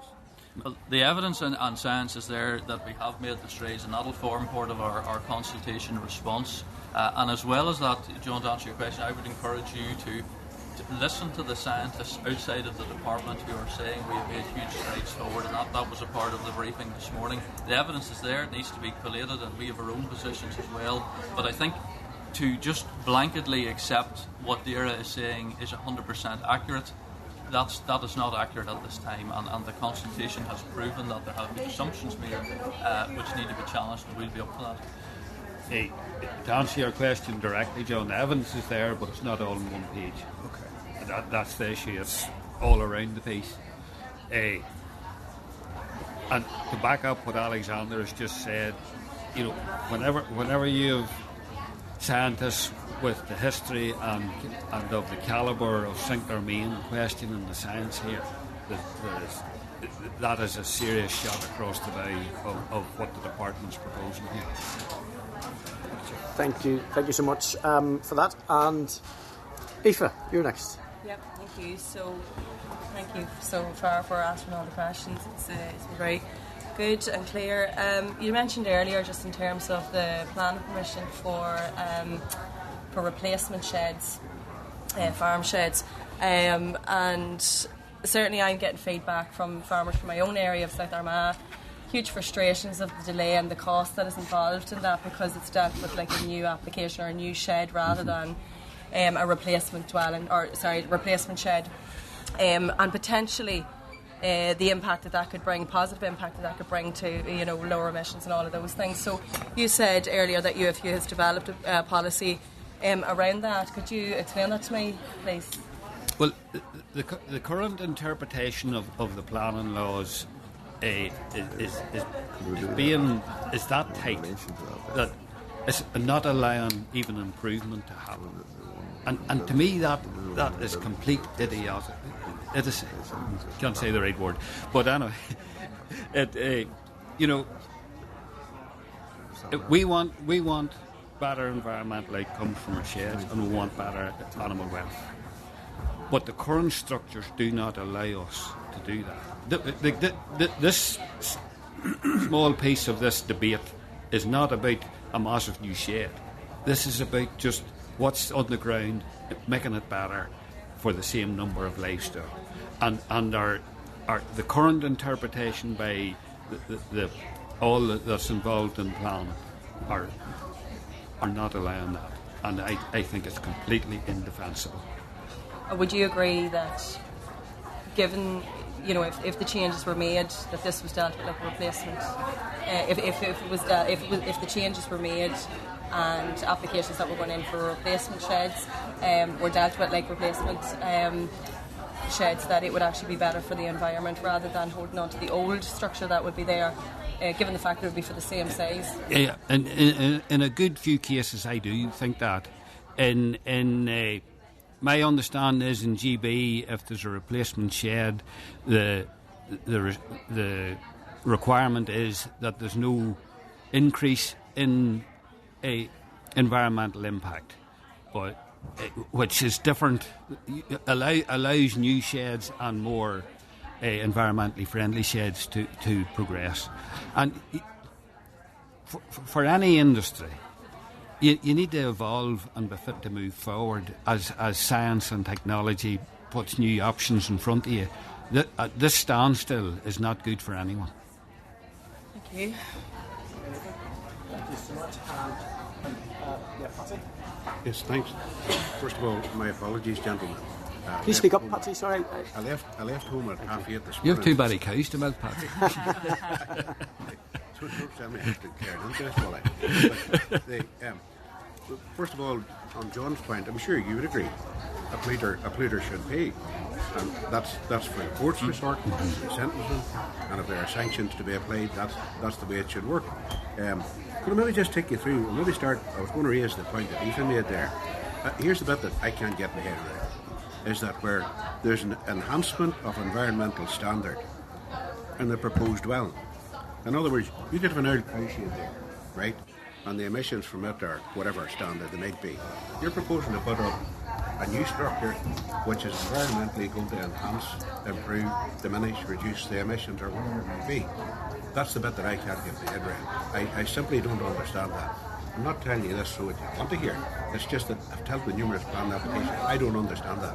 Well, the evidence and science is there that we have made the strides, and that'll form part of our consultation response. And as well as that, John, to answer your question, I would encourage you to listen to the scientists outside of the department who are saying we have made huge strides forward, and that was a part of the briefing this morning. The evidence is there, it needs to be collated, and we have our own positions as well. But I think to just blanketly accept what DAERA is saying is 100% accurate, that is not accurate at this time, and the consultation has proven that there have been assumptions made which need to be challenged, and we'll be up for that. To answer your question directly, John, the evidence is there, but it's not all on one page. Okay. that's the issue. It's all around the piece. And to back up what Alexander has just said, you know, whenever you have scientists with the history and of the calibre of Sinclair Main questioning the science here, that is a serious shot across the bow of what the department's proposing here. Thank you so much for that. And Aoife, you're next. Yep, thank you. So, thank you so far for asking all the questions. It's been very good and clear. You mentioned earlier, just in terms of the planning permission for replacement sheds, farm sheds, and certainly I'm getting feedback from farmers from my own area of South Armagh. Huge frustrations of the delay and the cost that is involved in that, because it's dealt with like a new application or a new shed rather than a replacement replacement shed, and potentially the impact that could bring, positive impact that could bring to, you know, lower emissions and all of those things. So you said earlier that you have developed a policy around that. Could you explain that to me, please? Well, the current interpretation of the planning laws is that tight that it's not allowing even improvement to happen, and to me that is complete idiotic. It is, can't say the right word, but anyway, we want better environmental outcomes from our sheds, and we want better animal welfare. But the current structures do not allow us to do that. This small piece of this debate is not about a massive new shed. This is about just what's on the ground, making it better for the same number of livestock. And the current interpretation by all that's involved in planning are not allowing that. And I think it's completely indefensible. Would you agree that, given, you know, if the changes were made, that this was dealt with like a replacement? If the changes were made and applications that were going in for replacement sheds were dealt with like replacement sheds, that it would actually be better for the environment rather than holding on to the old structure that would be there, given the fact that it would be for the same size? Yeah, and in a good few cases, I do think that. My understanding is in GB, if there's a replacement shed, the requirement is that there's no increase in environmental impact, but which is different, allows new sheds and more environmentally friendly sheds to progress. And for any industry, you need to evolve and be fit to move forward as science and technology puts new options in front of you. This standstill is not good for anyone. Thank you. Thank you so much. Patsy? Yes, thanks. First of all, my apologies, gentlemen. Can you speak up, Patsy? Sorry. I left home at 8:30 this morning. You have too many cows to milk, Patsy. So don't tell me I have to care into this, will I? First of all, on John's point, I'm sure you would agree, a polluter should pay, and that's for the courts to sort, sentencing, and if there are sanctions to be applied, that's the way it should work. Could I maybe just take you through? I was going to raise the point that Aoife made there. Here's the bit that I can't get my head around, is that where there's an enhancement of environmental standard in the proposed well. In other words, you could have an old cow shed there, right? And the emissions from it are whatever standard they might be. You're proposing to put up a new structure which is environmentally going to enhance, improve, diminish, reduce the emissions or whatever it may be. That's the bit that I can't get my head around. I simply don't understand that. I'm not telling you this so that you want to hear. It's just that I've dealt with numerous planning applications. I don't understand that.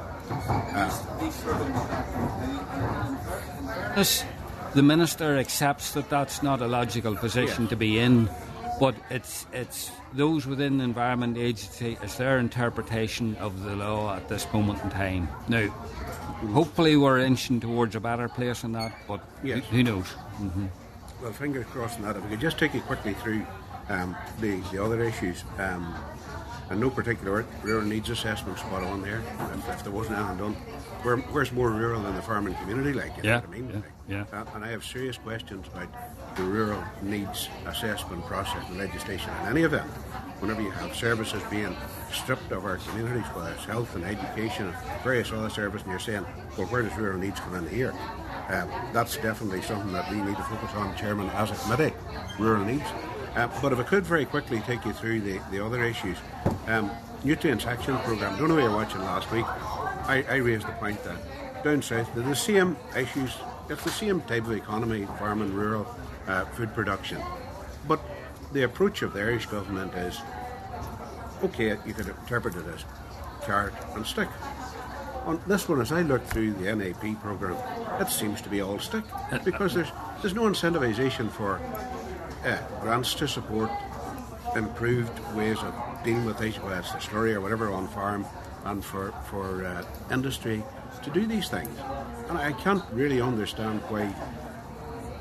The Minister accepts that that's not a logical position to be in, but it's those within the Environment Agency, it's their interpretation of the law at this moment in time. Now, hopefully we're inching towards a better place in that, but who knows? Mm-hmm. Well, fingers crossed on that. If we could just take you quickly through the other issues. and no particular rural needs assessment spot on there. If there wasn't anything done, where's more rural than the farming community? Like, you know what I mean? And I have serious questions about the rural needs assessment process and legislation in any event. Whenever you have services being stripped of our communities, whether it's health and education and various other services, and you're saying, well, where does rural needs come in here? That's definitely something that we need to focus on, Chairman, as a committee, rural needs. But if I could very quickly take you through the other issues. Nutrients Action Programme, I don't know if you were watching last week, I raised the point that down south, they're the same issues, it's the same type of economy, farming, rural, food production. But the approach of the Irish government is, okay, you could interpret it as carrot and stick. On this one, as I look through the NAP programme, it seems to be all stick, because there's no incentivisation for grants to support improved ways of dealing with things, whether it's the slurry or whatever on farm, and for industry to do these things. And I can't really understand why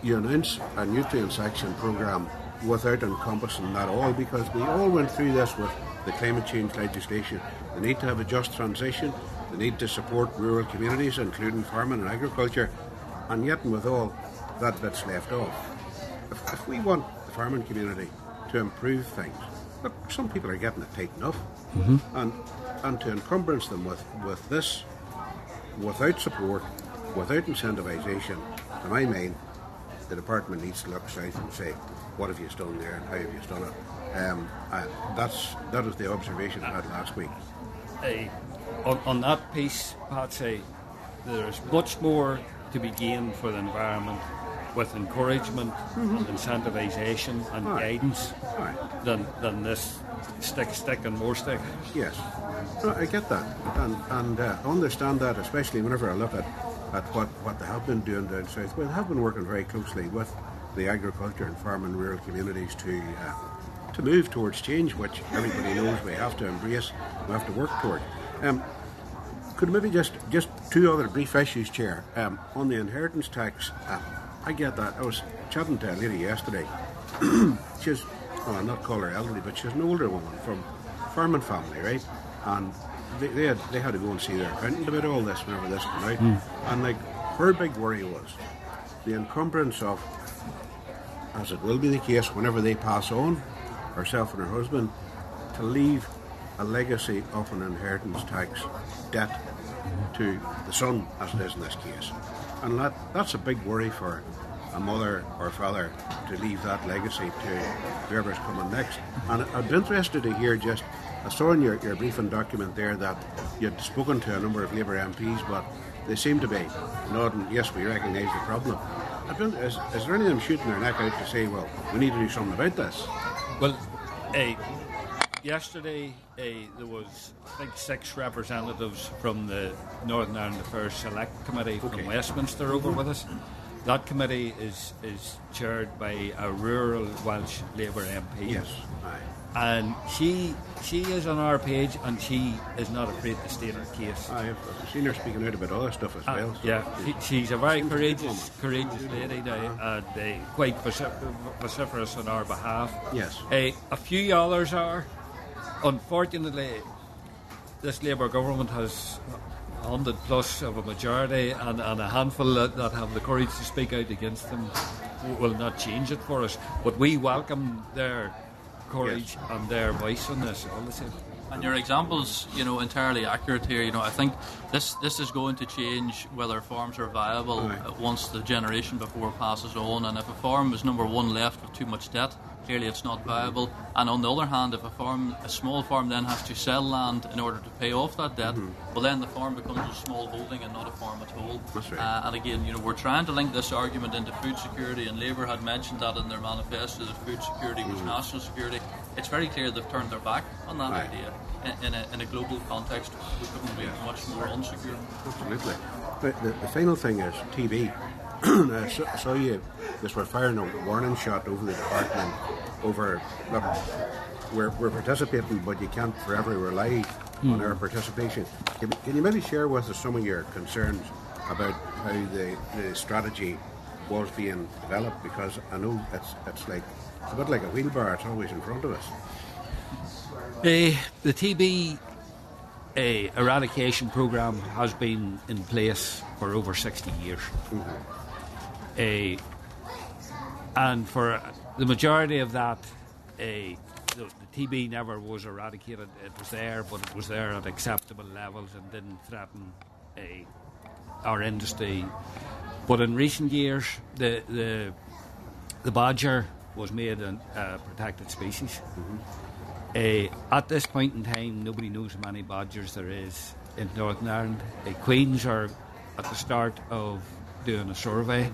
you announce a nutrients action programme without encompassing that all, because we all went through this with the climate change legislation. The need to have a just transition, the need to support rural communities, including farming and agriculture, and yet and with all, that bit's left off. If we want the farming community to improve things, look, some people are getting it tight enough, and to encumbrance them with this, without support, without incentivisation, to my mind, the department needs to look south and say, what have you done there and how have you done it? That was the observation I had last week. On that piece, Patsy, there's much more to be gained for the environment with encouragement and incentivisation and guidance than this stick and more stick. Yes, no, I get that, and I understand that, especially whenever I look at what they have been doing down south. Well, they have been working very closely with the agriculture and farm and rural communities to move towards change, which everybody knows we have to embrace, we have to work toward. Could maybe just two other brief issues, Chair. On the inheritance tax, I get that. I was chatting to a lady yesterday. She's, well, I'll not call her elderly, but she's an older woman from farming family, right? And they had to go and see their accountant about all this whenever this came out. And like, her big worry was the encumbrance of, as it will be the case whenever they pass on, herself and her husband, to leave a legacy of an inheritance tax debt to the son, as it is in this case. And that's a big worry for a mother or father, to leave that legacy to whoever's coming next. And I'd be interested to hear just, I saw in your briefing document there that you'd spoken to a number of Labour MPs, but they seem to be nodding, yes, we recognise the problem. Is there any of them shooting their neck out to say, well, we need to do something about this? Well, yesterday there was, I think, 6 representatives from the Northern Ireland Affairs Select Committee from Westminster over with us. That committee is chaired by a rural Welsh Labour MP. Yes. And she is on our page, and she is not afraid to state her case. I've seen her speaking out about other stuff as well. So yeah, she's a very courageous lady now, and quite vociferous on our behalf. Yes. A few others are. Unfortunately, this Labour government has 100 plus of a majority, and a handful that have the courage to speak out against them will not change it for us. But we welcome their courage and their voice on this, all the same. And your example's, entirely accurate here. I think this is going to change whether farms are viable once the generation before passes on. And if a farm is number one left with too much debt, clearly it's not viable. And on the other hand, if a small farm then has to sell land in order to pay off that debt, well then the farm becomes a small holding and not a farm at all. That's right. And again, we're trying to link this argument into food security, and Labour had mentioned that in their manifesto, that food security was national security. It's very clear they've turned their back on that idea. In a global context, we couldn't be much more unsecure. Absolutely. The final thing is TV. I saw you just were firing a warning shot over the department over, look, we're participating, but you can't forever rely on our participation. Can you maybe share with us some of your concerns about how the strategy was being developed? Because I know it's a bit like a wheelbarrow, it's always in front of us. The TB eradication programme has been in place for over 60 years. And for the majority of that, the TB never was eradicated. It was there, but it was there at acceptable levels and didn't threaten our industry. But in recent years, the badger was made a protected species. At this point in time, nobody knows how many badgers there is in Northern Ireland. Queens are at the start of doing a survey.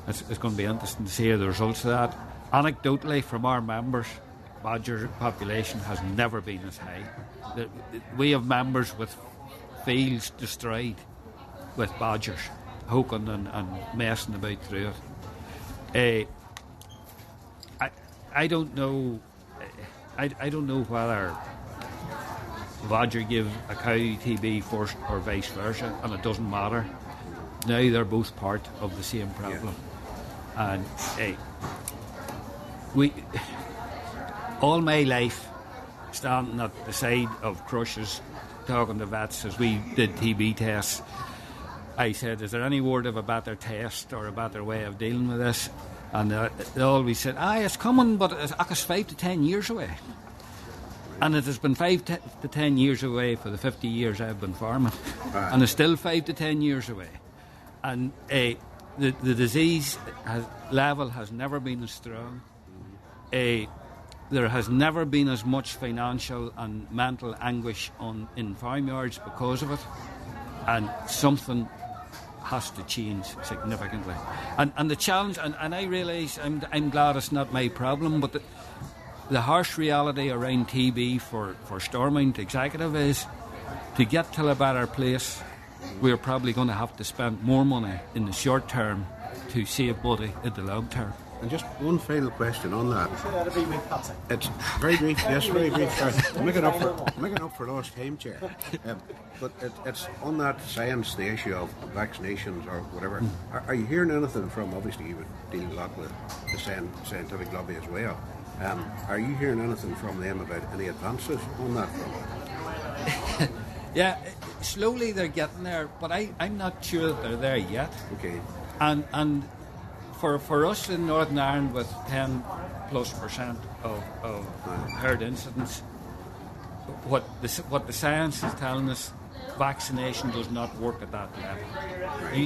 It's going to be interesting to see the results of that. Anecdotally, from our members, badger population has never been as high. We have members with fields destroyed with badgers, hoking and messing about through it. I don't know. I don't know whether the badger give a cow TB first or vice versa, and it doesn't matter. Now they're both part of the same problem, and we all my life standing at the side of crushes, talking to vets as we did TB tests. I said, "Is there any word of a better test or a better way of dealing with this?" And they always said, it's coming, but it's 5 to 10 years away. And it has been 5 to 10 years away for the 50 years I've been farming. And it's still 5 to 10 years away. And the disease level has never been as strong. There has never been as much financial and mental anguish in farmyards because of it. And something has to change significantly. And the challenge, and I realise, I'm glad it's not my problem, but the harsh reality around TB for Stormont Executive is to get to a better place, we're probably going to have to spend more money in the short term to save money in the long term. And just one final question on that. It's very brief, yes, very brief. Sorry. I'm making up for lost time, Chair. But it's on that science, the issue of vaccinations or whatever. Are you hearing anything from, obviously you would deal a lot with the scientific lobby as well. Are you hearing anything from them about any advances on that front? Yeah, slowly they're getting there, but I'm not sure that they're there yet. Okay. And for us in Northern Ireland with 10+% of herd incidents, what the science is telling us, vaccination does not work at that level.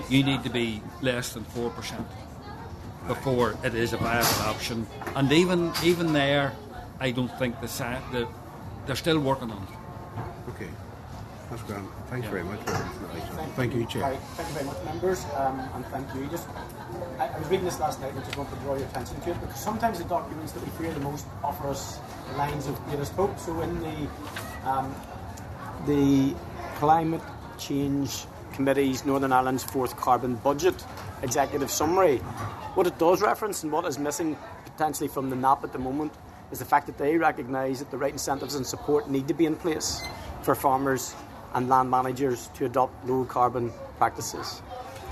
You need to be less than 4% before it is a viable option. And even there, I don't think they're still working on it. Okay. That's grand. Thanks very much. Thank you, Chair. Thank you very much, members, and thank you. I was reading this last night and just want to draw your attention to it, because sometimes the documents that we fear the most offer us lines of greatest hope. So in the Climate Change Committee's Northern Ireland's fourth carbon budget executive summary, what it does reference and what is missing potentially from the NAP at the moment is the fact that they recognise that the right incentives and support need to be in place for farmers and land managers to adopt low carbon practices.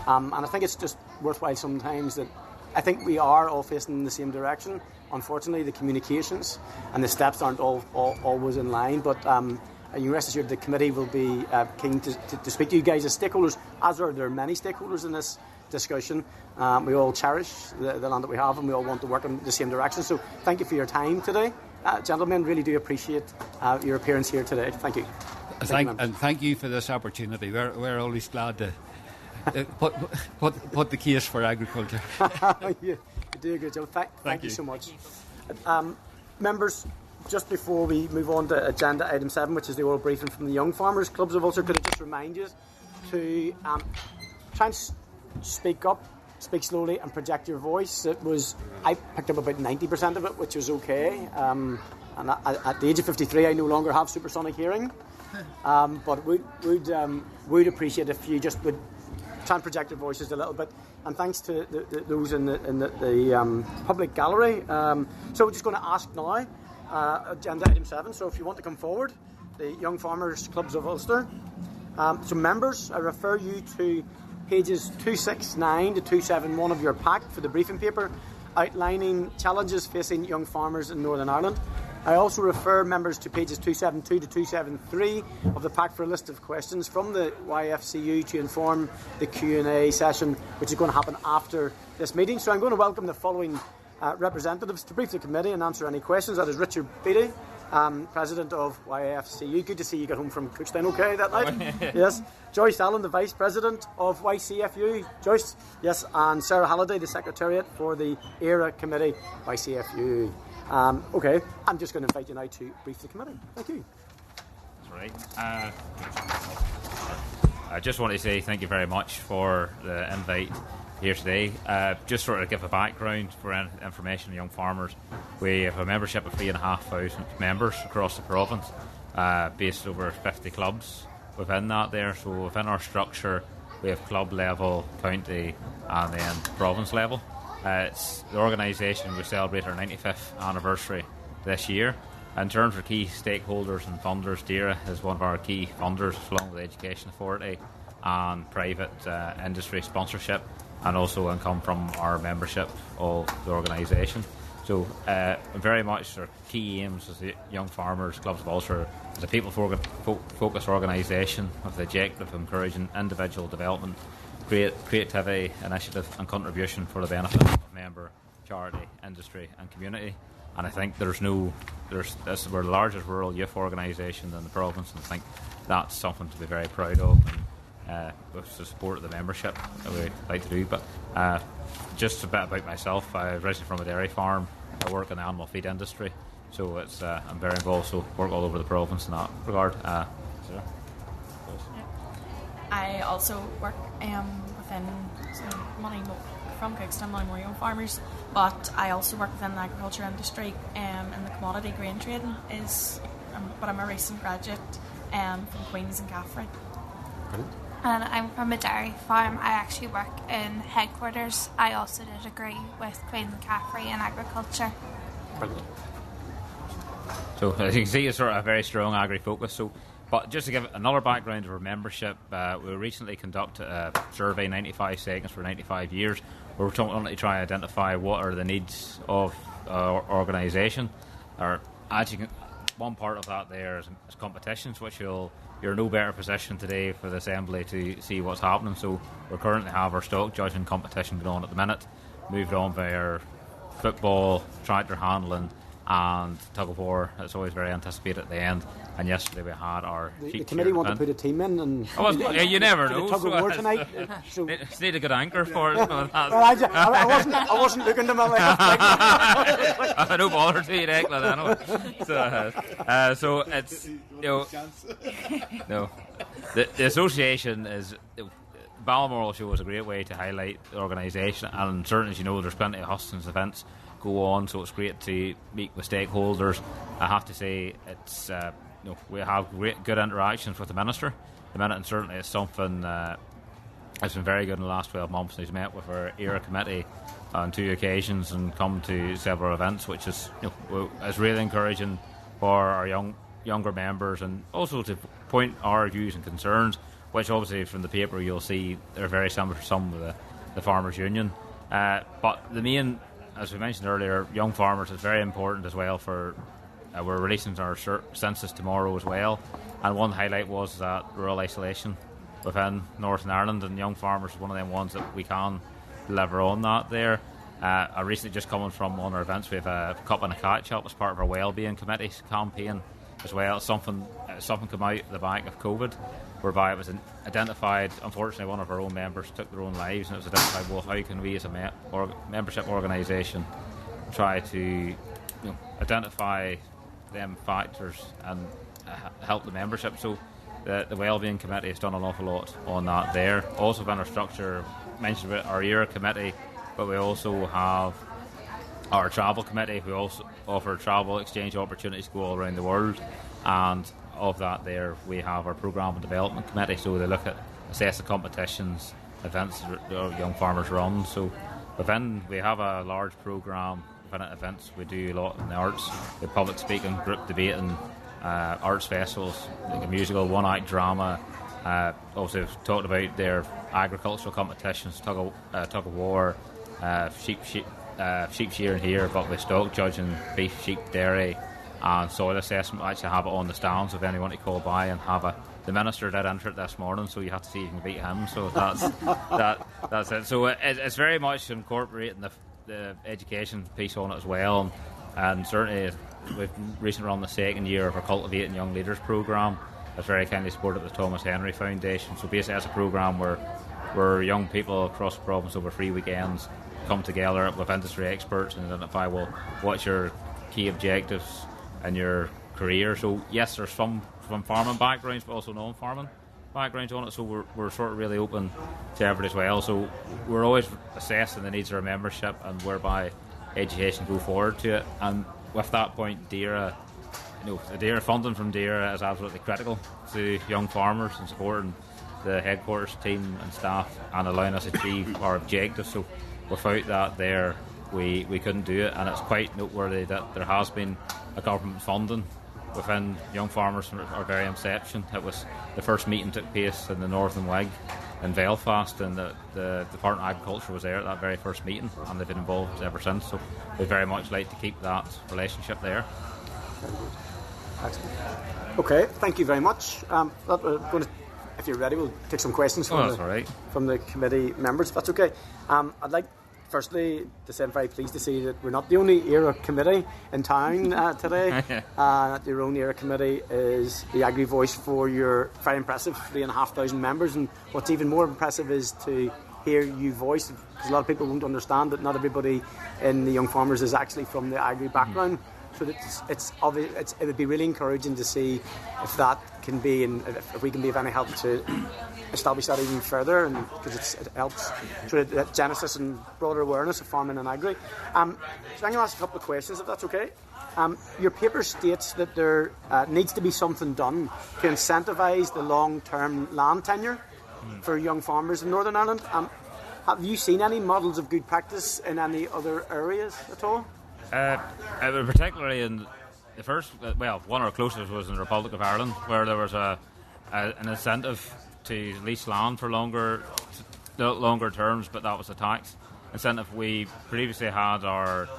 And I think it's just worthwhile sometimes that I think we are all facing in the same direction. Unfortunately, the communications and the steps aren't always in line, but you rest assured the committee will be keen to speak to you guys as stakeholders, as are there many stakeholders in this discussion. We all cherish the land that we have, and we all want to work in the same direction. So thank you for your time today. Gentlemen, really do appreciate your appearance here today. Thank you. Thank you for this opportunity. We're always glad to put the case for agriculture. You do a good job. Thank you so much. Members, just before we move on to agenda item 7, which is the oral briefing from the Young Farmers Clubs of Ulster, could I just remind you to try and speak up, speak slowly and project your voice. I picked up about 90% of it, which was okay. And at the age of 53, I no longer have supersonic hearing. But we'd appreciate if you just would try and project your voices a little bit. And thanks to those in the public gallery. So we're just going to ask now, agenda item 7. So if you want to come forward, the Young Farmers Clubs of Ulster. So members, I refer you to pages 269 to 271 of your pack for the briefing paper outlining challenges facing young farmers in Northern Ireland. I also refer members to pages 272 to 273 of the pack for a list of questions from the YFCU to inform the Q&A session, which is going to happen after this meeting. So I'm going to welcome the following representatives to brief the committee and answer any questions. That is Richard Beattie, President of YFCU. Good to see you got home from Cookstown okay that night. Yes. Joyce Allen, the Vice President of YCFU. Joyce. Yes. And Sarah Halliday, the Secretariat for the DAERA Committee, YCFU. Okay, I'm just going to invite you now to brief the committee. Thank you. That's right. I just want to say thank you very much for the invite here today. Just sort of give a background for information on young farmers. We have a membership of 3,500 members across the province, based over 50 clubs within that there. So within our structure, we have club level, county, and then province level. It's the organisation, we celebrate our 95th anniversary this year. In terms of key stakeholders and funders, DAERA is one of our key funders, along with the Education Authority and private industry sponsorship, and also income from our membership of the organisation. So very much our key aims as the Young Farmers Clubs of Ulster is a people-focused organisation with the objective of encouraging individual development, creativity, initiative and contribution for the benefit of member, charity, industry and community. And I think we're the largest rural youth organisation in the province, and I think that's something to be very proud of, and with the support of the membership that we like to do. But just a bit about myself, I'm originally from a dairy farm. I work in the animal feed industry, so it's I'm very involved, so work all over the province in that regard. I also work within from Cookstown, Balmoral Young Farmers, but I also work within the agriculture industry in the commodity grain trading. But I'm a recent graduate from Queen's and Caffrey. And I'm from a dairy farm. I actually work in headquarters. I also did a degree with Queen's and Caffrey in agriculture. Brilliant. So as you can see, it's sort of a very strong agri-focus. So, but just to give another background of our membership, we recently conducted a survey, 95 seconds for 95 years, where we're trying to try and identify what are the needs of our organisation. One part of that there is competitions, which you're no better position today for the Assembly to see what's happening. So we currently have our stock judging competition going on at the minute, moved on by our football, tractor handling and tug of war. It's always very anticipated at the end. And yesterday we had our the committee want to put a team in, and you never know. Tug of war tonight. It's need a good anchor for it. I wasn't looking to my left. No bother to you, Eikon, anyway. So it's the association is. Balmoral show is a great way to highlight the organisation, and certainly, as you know, there's plenty of hustings events go on, so it's great to meet with stakeholders. I have to say, it's we have good interactions with the Minister. The minute, and certainly it's something that's been very good in the last 12 months. He's met with our DAERA committee on 2 occasions and come to several events, which is is really encouraging for our younger members, and also to point our views and concerns, which obviously from the paper you'll see they're very similar to some of the Farmers Union. But the main, as we mentioned earlier, young farmers is very important as well. For we're releasing our census tomorrow as well, and one highlight was that rural isolation within Northern Ireland, and young farmers is one of them ones that we can deliver on that there. I recently just coming from one of our events, we have a cup and a catch up as part of our wellbeing committee campaign as well. Something came out of the back of COVID, whereby it was identified, unfortunately one of our own members took their own lives, and it was identified, well, how can we as a membership organisation try to identify them factors and help the membership. So the wellbeing committee has done an awful lot on that there. Also within our structure, mentioned about our DAERA committee, but we also have our travel committee, who also offer travel exchange opportunities to go all around the world, and of that there we have our programme and development committee, so they look at assess the competitions, events that young farmers run. So we have a large programme within events. We do a lot in the arts, the public speaking, group debating, arts festivals, like a musical, one act drama. Also we've talked about their agricultural competitions, tug of war, sheep shearing here, but with stock judging, beef, sheep, dairy, and soil assessment. We actually have it on the stands if anyone to call by and have a. The minister did enter it this morning, so you have to see if you can beat him. So that's it. So it's very much incorporating the education piece on it as well, and certainly we've recently run the second year of our Cultivating Young Leaders programme. It's very kindly supported by the Thomas Henry Foundation. So basically, it's a programme where young people across the province over 3 weekends come together with industry experts and identify, well, what's your key objectives in your career. So yes, there's some from farming backgrounds, but also non-farming backgrounds on it. So we're sort of really open to everybody as well. So we're always assessing the needs of our membership and whereby education go forward to it. And with that point, DAERA, the DAERA funding from DAERA is absolutely critical to young farmers and supporting the headquarters team and staff and allowing us to achieve our objectives. So without that we couldn't do it, and it's quite noteworthy that there has been a government funding within young farmers from our very inception. It was the first meeting took place in the Northern League in Belfast, and the Department of Agriculture was there at that very first meeting, and they've been involved ever since. So we very much like to keep that relationship there. Very good. Excellent. Okay, thank you very much. If you're ready, we'll take some questions from the committee members, if that's okay. I'd like, firstly, to say I'm very pleased to see that we're not the only ERA committee in town today. Your own ERA committee is the Agri Voice for your very impressive 3,500 members, and what's even more impressive is to hear you voice, because a lot of people won't understand that not everybody in the Young Farmers is actually from the agri background. So it's obvious. It would be really encouraging to see if that can be, and if we can be of any help to establish that even further, and because it helps through the genesis and broader awareness of farming and agri. So I'm going to ask a couple of questions, if that's okay. Your paper states that there needs to be something done to incentivise the long-term land tenure for young farmers in Northern Ireland. Have you seen any models of good practice in any other areas at all? Particularly in the first, one of our closest was in the Republic of Ireland, where there was an incentive to lease land for longer terms, but that was a tax incentive. We previously had our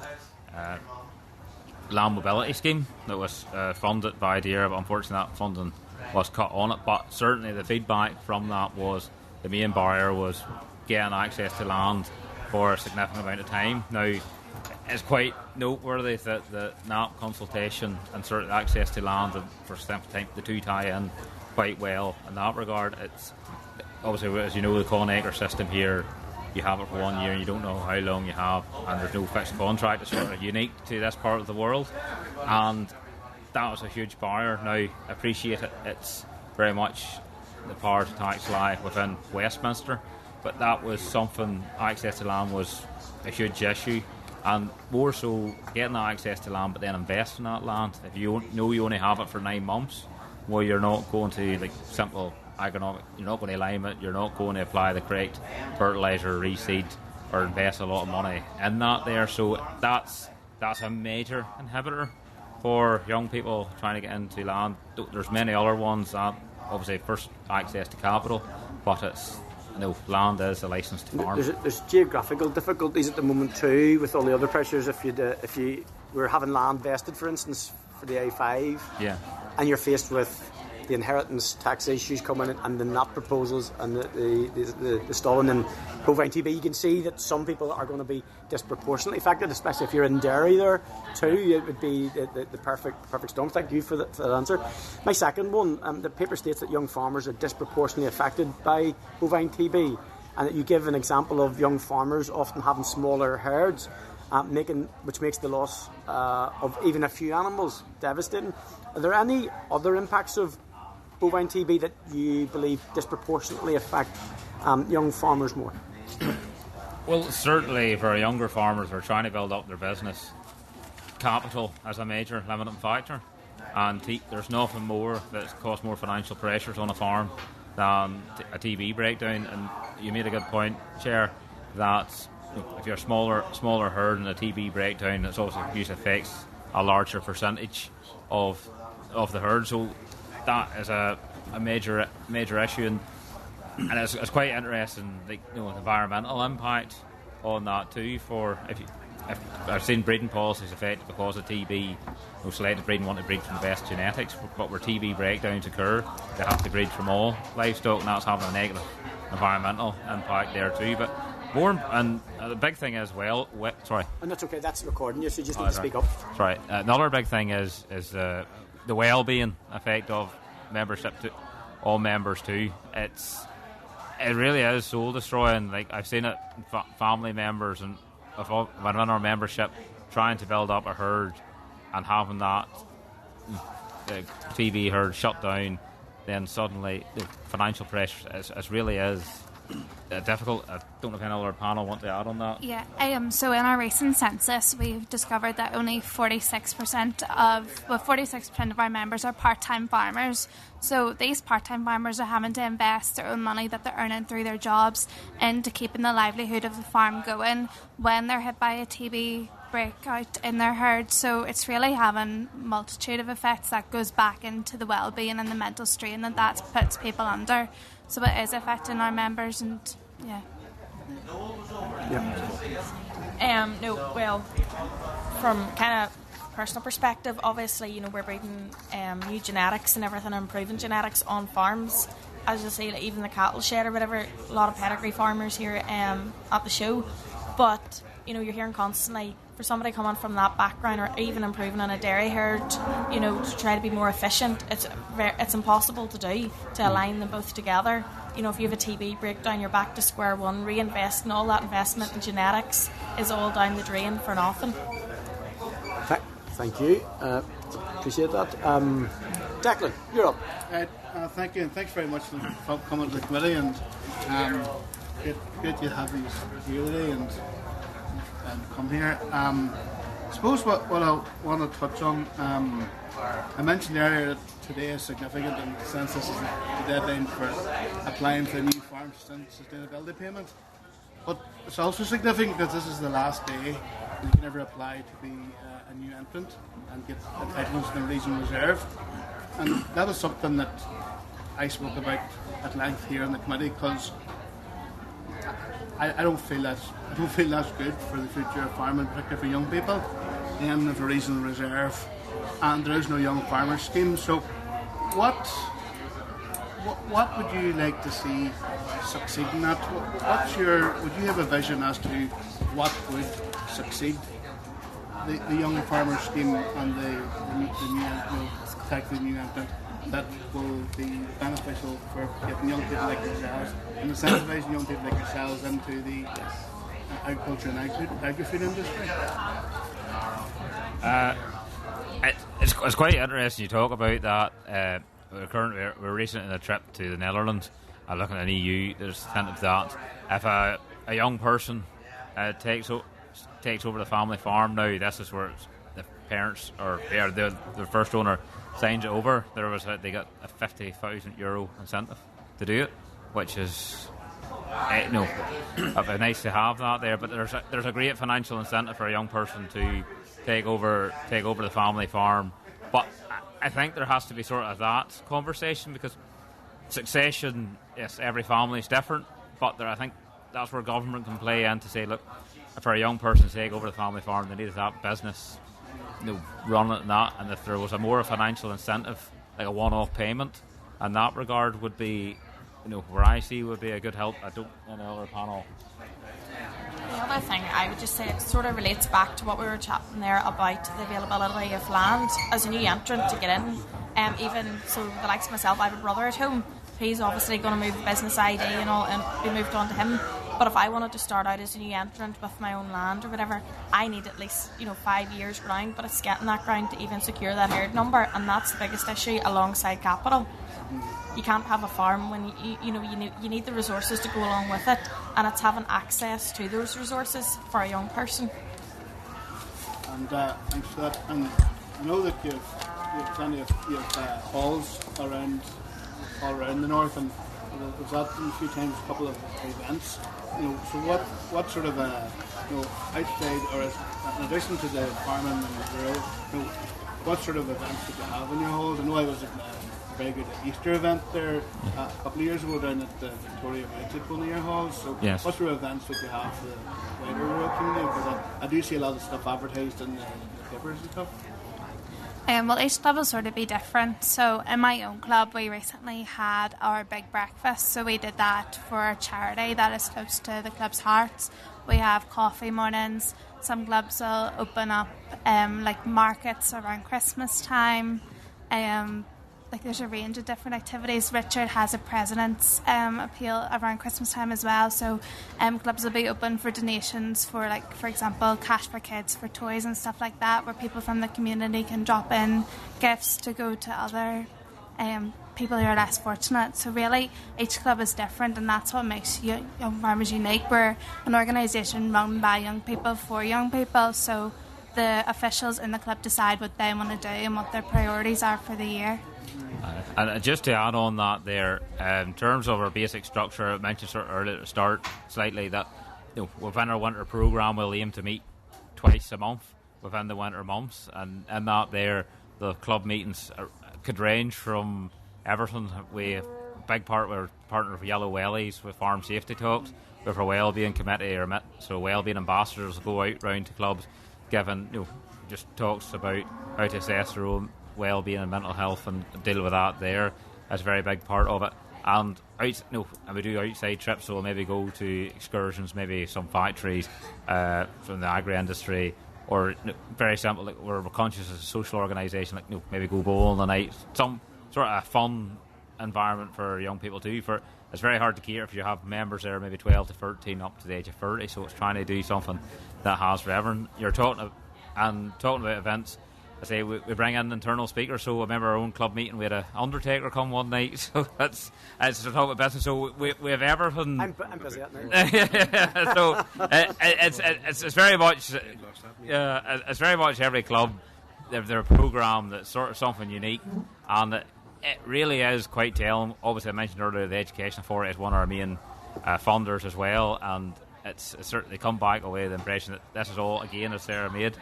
land mobility scheme that was funded by DAERA, but unfortunately that funding was cut on it. But certainly the feedback from that was the main barrier was getting access to land for a significant amount of time. Now, it's quite noteworthy that the NAP consultation and certain access to land and for significant time, the two tie in quite well in that regard. It's obviously, as you know, the Con-Acre system here, you have it for 1 year and you don't know how long you have, and there's no fixed contract. It's sort of unique to this part of the world, and that was a huge barrier. Now, I appreciate it, it's very much the power to tax lie within Westminster, but that was something, access to land was a huge issue. And more so getting that access to land, but then investing in that land. If you know you only have it for 9 months, well, you're not going to simple agronomic. You're not going to lime it. You're not going to apply the correct fertiliser, reseed, or invest a lot of money in that there. So that's a major inhibitor for young people trying to get into land. There's many other ones that obviously first access to capital, but it's. No, land is a licence to farm. There's geographical difficulties at the moment too, with all the other pressures. If you were having land vested, for instance, for the A5, and you're faced with the inheritance tax issues coming in, and the NAP proposals and the stalling and bovine TB, you can see that some people are going to be disproportionately affected, especially if you're in dairy there too. It would be the perfect storm. Thank you for that answer. My second one, the paper states that young farmers are disproportionately affected by bovine TB, and that you give an example of young farmers often having smaller herds, which makes the loss of even a few animals devastating. Are there any other impacts of bovine TB that you believe disproportionately affect young farmers more? Well, certainly for younger farmers who are trying to build up their business, capital is a major limiting factor, and there's nothing more that causes more financial pressures on a farm than a TB breakdown. And you made a good point, Chair, that if you're a smaller herd and a TB breakdown, it's also usually affects a larger percentage of the herd. So that is a major issue, and it's quite interesting, the environmental impact on that too. For I've seen breeding policies affected because of TB. Selected breeding want to breed from the best genetics, but where TB breakdowns occur, they have to breed from all livestock, and that's having a negative environmental impact there too. But more, and the big thing is sorry. And that's okay. That's recording you, so you just need to speak up. Sorry. Another big thing is the well-being effect of membership to all members too. It really is soul destroying. Like I've seen it in family members and within our membership trying to build up a herd and having that the TV herd shut down, then suddenly the financial pressure it really is difficult. I don't know if any other panel want to add on that. Yeah, so in our recent census, we've discovered that only 46% of our members are part-time farmers. So these part-time farmers are having to invest their own money that they're earning through their jobs into keeping the livelihood of the farm going when they're hit by a TB breakout in their herd. So it's really having multitude of effects that goes back into the well-being and the mental strain that puts people under. So it is affecting our members, and from kind of personal perspective, obviously, we're breeding new genetics and everything, improving genetics on farms. As you say, like even the cattle shed or whatever, a lot of pedigree farmers here at the show. But you're hearing constantly for somebody coming from that background, or even improving on a dairy herd, to try to be more efficient. It's impossible to do, to align them both together. If you have a TB breakdown, you're back to square one. Reinvesting all that investment in genetics is all down the drain for nothing. Thank you. Appreciate that. Declan, you're up. Thank you, and thanks very much for coming to the committee, and great to have you here today and come here. I suppose what I want to touch on, I mentioned earlier that today is significant, and the census is the deadline for applying for a new farm sustainability payment. But it's also significant because this is the last day you can ever apply to be a new entrant and get entitlements in the region reserve. And that is something that I spoke about at length here in the committee, because I don't feel that's good for the future of farming, particularly for young people. And there's a regional reserve, and there is no young farmers scheme. So, what would you like to see succeed in that? Would you have a vision as to what would succeed the young farmers scheme and the new entrant that will be beneficial for getting young people like yourselves and incentivising young people like yourselves into the agriculture and agri-food industry? It's quite interesting you talk about that. We're recently on a trip to the Netherlands. Looking at an EU, there's incentive that if a young person takes over the family farm now, this is where the parents or the first owner signs it over. They got a €50,000 incentive to do it, which is it'd be nice to have that there. But there's a great financial incentive for a young person to take over the family farm. But I think there has to be sort of that conversation, because succession, yes, every family is different, but I think that's where government can play in to say, look, for a young person to take over the family farm, they need that business, run it and that, and if there was a more financial incentive, like a one-off payment, in that regard would be, where I see would be a good help. I don't know any other panel. The other thing I would just say, it sort of relates back to what we were chatting there about the availability of land as a new entrant to get in. Even so, the likes of myself, I have a brother at home. He's obviously going to move the business ID and all, and be moved on to him. But if I wanted to start out as a new entrant with my own land or whatever, I need at least 5 years ground. But it's getting that ground to even secure that herd number, and that's the biggest issue alongside capital. You can't have a farm when you need the resources to go along with it, and it's having access to those resources for a young person. And thanks for that. And I know that you have plenty of halls all around the north, and we've had a few times a couple of events. So what sort of outside, or in addition to the farming and the rural, what sort of events did you have in your halls? I know I was at very good Easter event there a couple of years ago down at the Victoria Bridge at Kinnear Hall. So Yes. what sort of events would you have for the wider rural community? Because I do see a lot of stuff advertised in the papers and stuff. Well, each club will sort of be different. So in my own club, we recently had our big breakfast. So we did that for a charity that is close to the club's hearts. We have coffee mornings. Some clubs will open up like markets around Christmas time. Like there's a range of different activities. Richard has a president's appeal around Christmas time as well. So clubs will be open for donations for, like, for example, Cash for Kids for toys and stuff like that, where people from the community can drop in gifts to go to other people who are less fortunate. So really, each club is different, and that's what makes Young Farmers unique. We're an organisation run by young people for young people. So the officials in the club decide what they want to do and what their priorities are for the year. And just to add on that there, in terms of our basic structure, I mentioned sort of earlier to start slightly that within our winter programme we'll aim to meet twice a month within the winter months, and in that there the club meetings could range from everything. We have a big part, we're partner with Yellow Wellies with farm safety talks, with our wellbeing committee, so wellbeing ambassadors go out round to clubs giving just talks about how to assess their own well-being and mental health and deal with that there. That's a very big part of it. And we do outside trips, so we'll maybe go to excursions, maybe some factories from the agri-industry, or very simple, like we're conscious as a social organisation, like maybe go bowling the night, some sort of a fun environment for young people too. It's very hard to cater if you have members there maybe 12 to 13 up to the age of 30, so it's trying to do something that has for everyone. You're talking about events. I say we bring in internal speakers. So I remember our own club meeting, we had an undertaker come one night. So it's to talk about business. So we have everything. I'm busy at night. So it's very much it's very much every club their programme that's sort of something unique, and it really is quite telling. Obviously, I mentioned earlier the Education Authority is one of our main funders as well, and it's certainly come back away the impression that this is all, again, as Sarah made,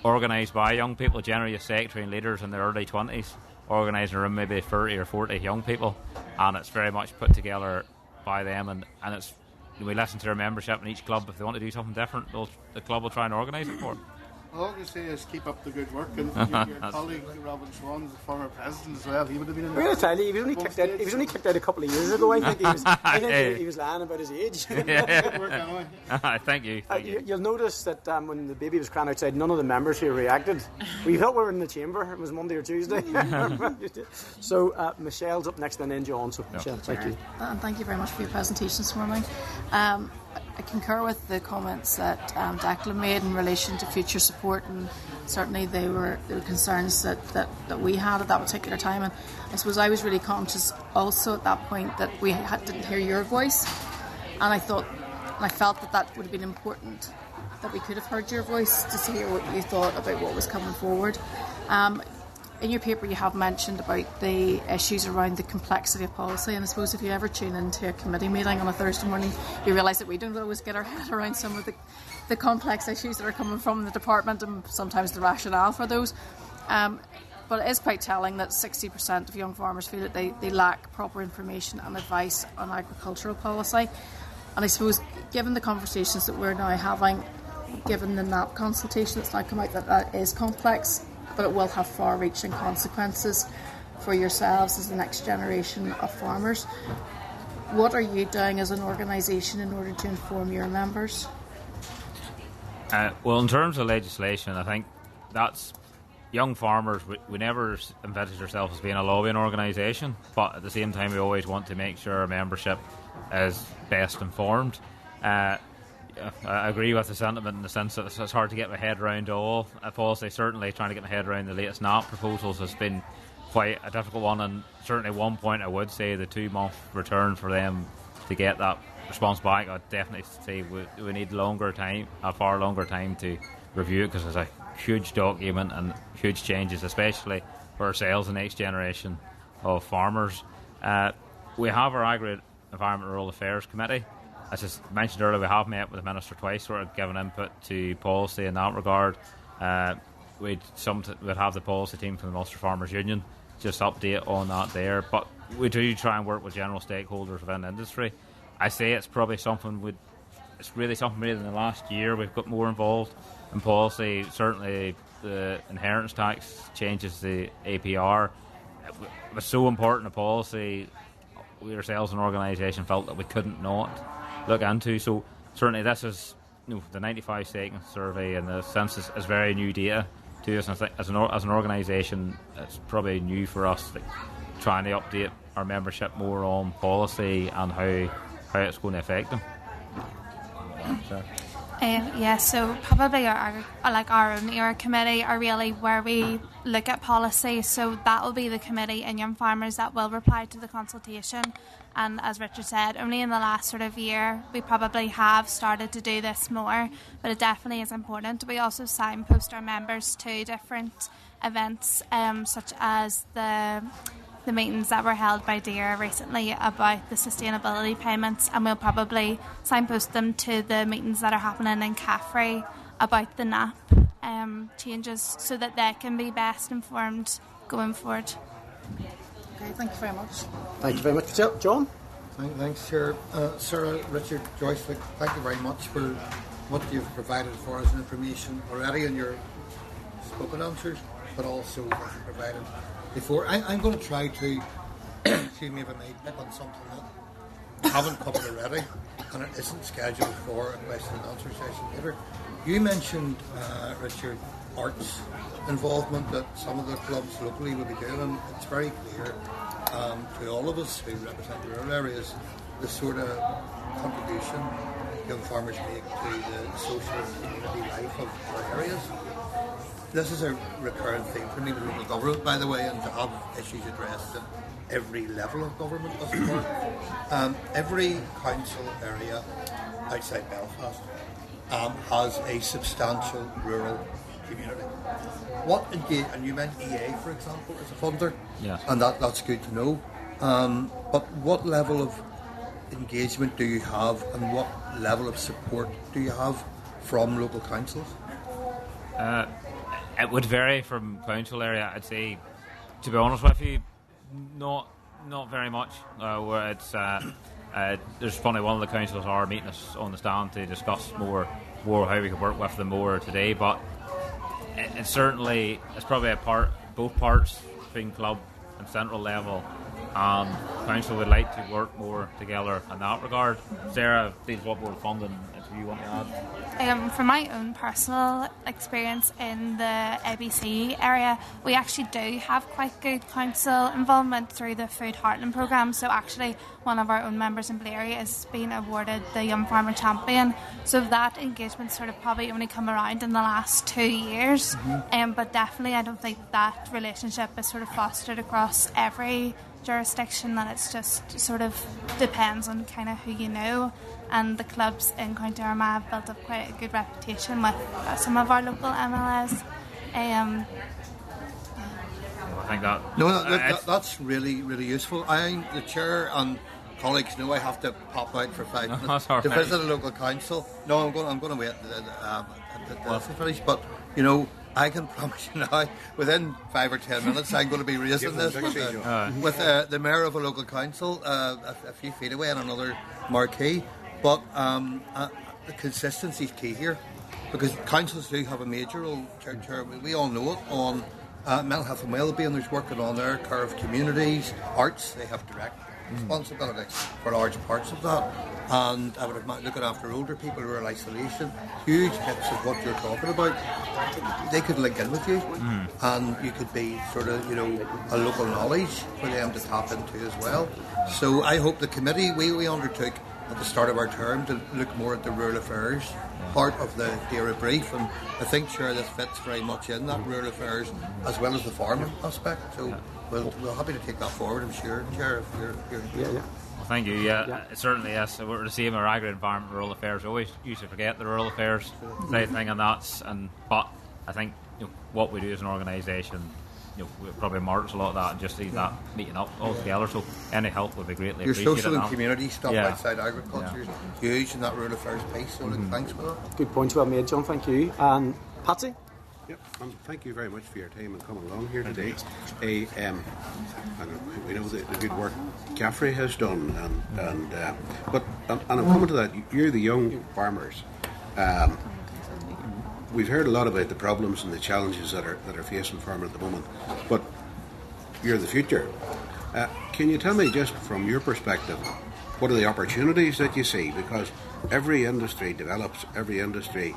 organised by young people, generally a secretary and leaders in their early 20s, organising around maybe 30 or 40 young people, and it's very much put together by them, and it's we listen to their membership in each club. If they want to do something different, the club will try and organise it for them. All I can say is keep up the good work, and your colleague Robin Swan, the former president as well, he would have been in the... I'm going to tell you, he was only kicked out a couple of years ago. I think he was lying about his age. Good work, anyway. Thank you. You'll notice that when the baby was crying outside, none of the members here reacted. We thought we were in the chamber. It was Monday or Tuesday. So Michelle's up next, and then John. So Michelle, thank you. And thank you very much for your presentation this morning. I concur with the comments that Declan made in relation to future support, and certainly they were concerns that we had at that particular time. And I suppose I was really conscious also at that point that we didn't hear your voice, and I felt that would have been important, that we could have heard your voice to hear what you thought about what was coming forward. In your paper you have mentioned about the issues around the complexity of policy, and I suppose if you ever tune into a committee meeting on a Thursday morning, you realise that we don't always get our head around some of the complex issues that are coming from the department, and sometimes the rationale for those. But it is quite telling that 60% of young farmers feel that they lack proper information and advice on agricultural policy. And I suppose given the conversations that we're now having, given the NAP consultation that's now come out, that is complex, but it will have far-reaching consequences for yourselves as the next generation of farmers. What are you doing as an organisation in order to inform your members? Well, in terms of legislation, I think that's young farmers. We never envisaged ourselves as being a lobbying organisation, but at the same time we always want to make sure our membership is best informed. I agree with the sentiment in the sense that it's hard to get my head around all policy. Certainly trying to get my head around the latest NAP proposals has been quite a difficult one, and certainly one point I would say the 2-month return for them to get that response back, I'd definitely say we need a far longer time to review it, because there's a huge document and huge changes, especially for ourselves, the next generation of farmers. We have our Agri-Environment and Rural Affairs Committee. As I mentioned earlier, we have met with the Minister twice, sort of given input to policy in that regard. We'd have the policy team from the Ulster Farmers Union just update on that there. But we do try and work with general stakeholders within the industry. I say it's probably something it's really something in the last year we've got more involved in policy. Certainly the inheritance tax changes, the APR. It was so important to policy, we ourselves as an organisation felt that we couldn't not look into. So certainly this is, the 95 second survey and the census is very new data to us. And I think as an organisation, it's probably new for us, like, trying to update our membership more on policy and how it's going to affect them. So probably our own ERA committee are really where we look at policy. So that will be the committee in Young Farmers that will reply to the consultation. And as Richard said, only in the last sort of year we probably have started to do this more, but it definitely is important. We also signpost our members to different events, such as the meetings that were held by DAERA recently about the sustainability payments, and we'll probably signpost them to the meetings that are happening in Caffrey about the NAP changes, so that they can be best informed going forward. Okay, thank you very much. Thank you very much, John. Thanks, Chair. Sarah, Richard, Joyce, thank you very much for what you've provided for us in information already in your spoken answers, but also what you provided before. I'm going to try to, excuse me if I may, pick on something that I haven't covered already, and it isn't scheduled for a question and answer session later. You mentioned, Richard, arts involvement that some of the clubs locally will be doing, and it's very clear to all of us who represent rural areas the sort of contribution young farmers make to the social and community life of our areas. This is a recurrent theme for me with local government, by the way, and to have issues addressed at every level of government, as it were. Every council area outside Belfast has a substantial rural community. And you meant EA, for example, as a funder, yes. And that's good to know. But what level of engagement do you have, and what level of support do you have from local councils? It would vary from council area. I'd say, to be honest with you, not very much. Where it's there's funny, one of the councils are meeting us on the stand to discuss more how we could work with them more today. But it's probably both parts between club and central level. Council would like to work more together in that regard. Sarah, please, what more funding do you want to add? From my own personal experience in the ABC area, we actually do have quite good council involvement through the Food Heartland programme. So actually one of our own members in Blairey has been awarded the Young Farmer Champion. So that engagement sort of probably only come around in the last 2 years. But definitely I don't think that relationship is sort of fostered across every jurisdiction, that it's just sort of depends on kind of who you know, and the clubs in County Armagh have built up quite a good reputation with some of our local MLAs. I think that's really, really useful. The chair and colleagues know I have to pop out for 5 minutes to visit a local council. No, I'm going to wait to finish, but you know, I can promise you now, within 5 or 10 minutes, I'm going to be raising this with the mayor of a local council a few feet away and another Marquee. But the consistency is key here, because councils do have a major role. Chair, we all know it on mental health and wellbeing. There's working on there, care of communities, arts. They have direct responsibility for large parts of that. And I would have looking after older people, rural isolation, huge bits of what you're talking about. They could link in with you, and you could be sort of, you know, a local knowledge for them to tap into as well. So I hope the committee we undertook at the start of our term to look more at the rural affairs part of the DAERA brief, and I think, Chair, this fits very much in that rural affairs as well as the farming aspect. So we're happy to take that forward, I'm sure, Chair, if you're Well, thank you. It certainly is. We're the same in agri environment, rural affairs. We always used to forget the rural affairs side of thing, but I think, you know, what we do as an organisation, you know, we probably marks a lot of that and just see that meeting up all together. So any help would be greatly appreciated. Your social and community stuff outside agriculture is huge in that rural affairs piece. So thanks for that. Good points well made, John. Thank you. And Patsy? Yep, and thank you very much for your time and coming along here today. And we know the good work Caffrey has done, and I'm coming to that. You're the young farmers. We've heard a lot about the problems and the challenges that are facing farmers at the moment, but you're the future. Can you tell me, just from your perspective, what are the opportunities that you see? Because every industry develops, every industry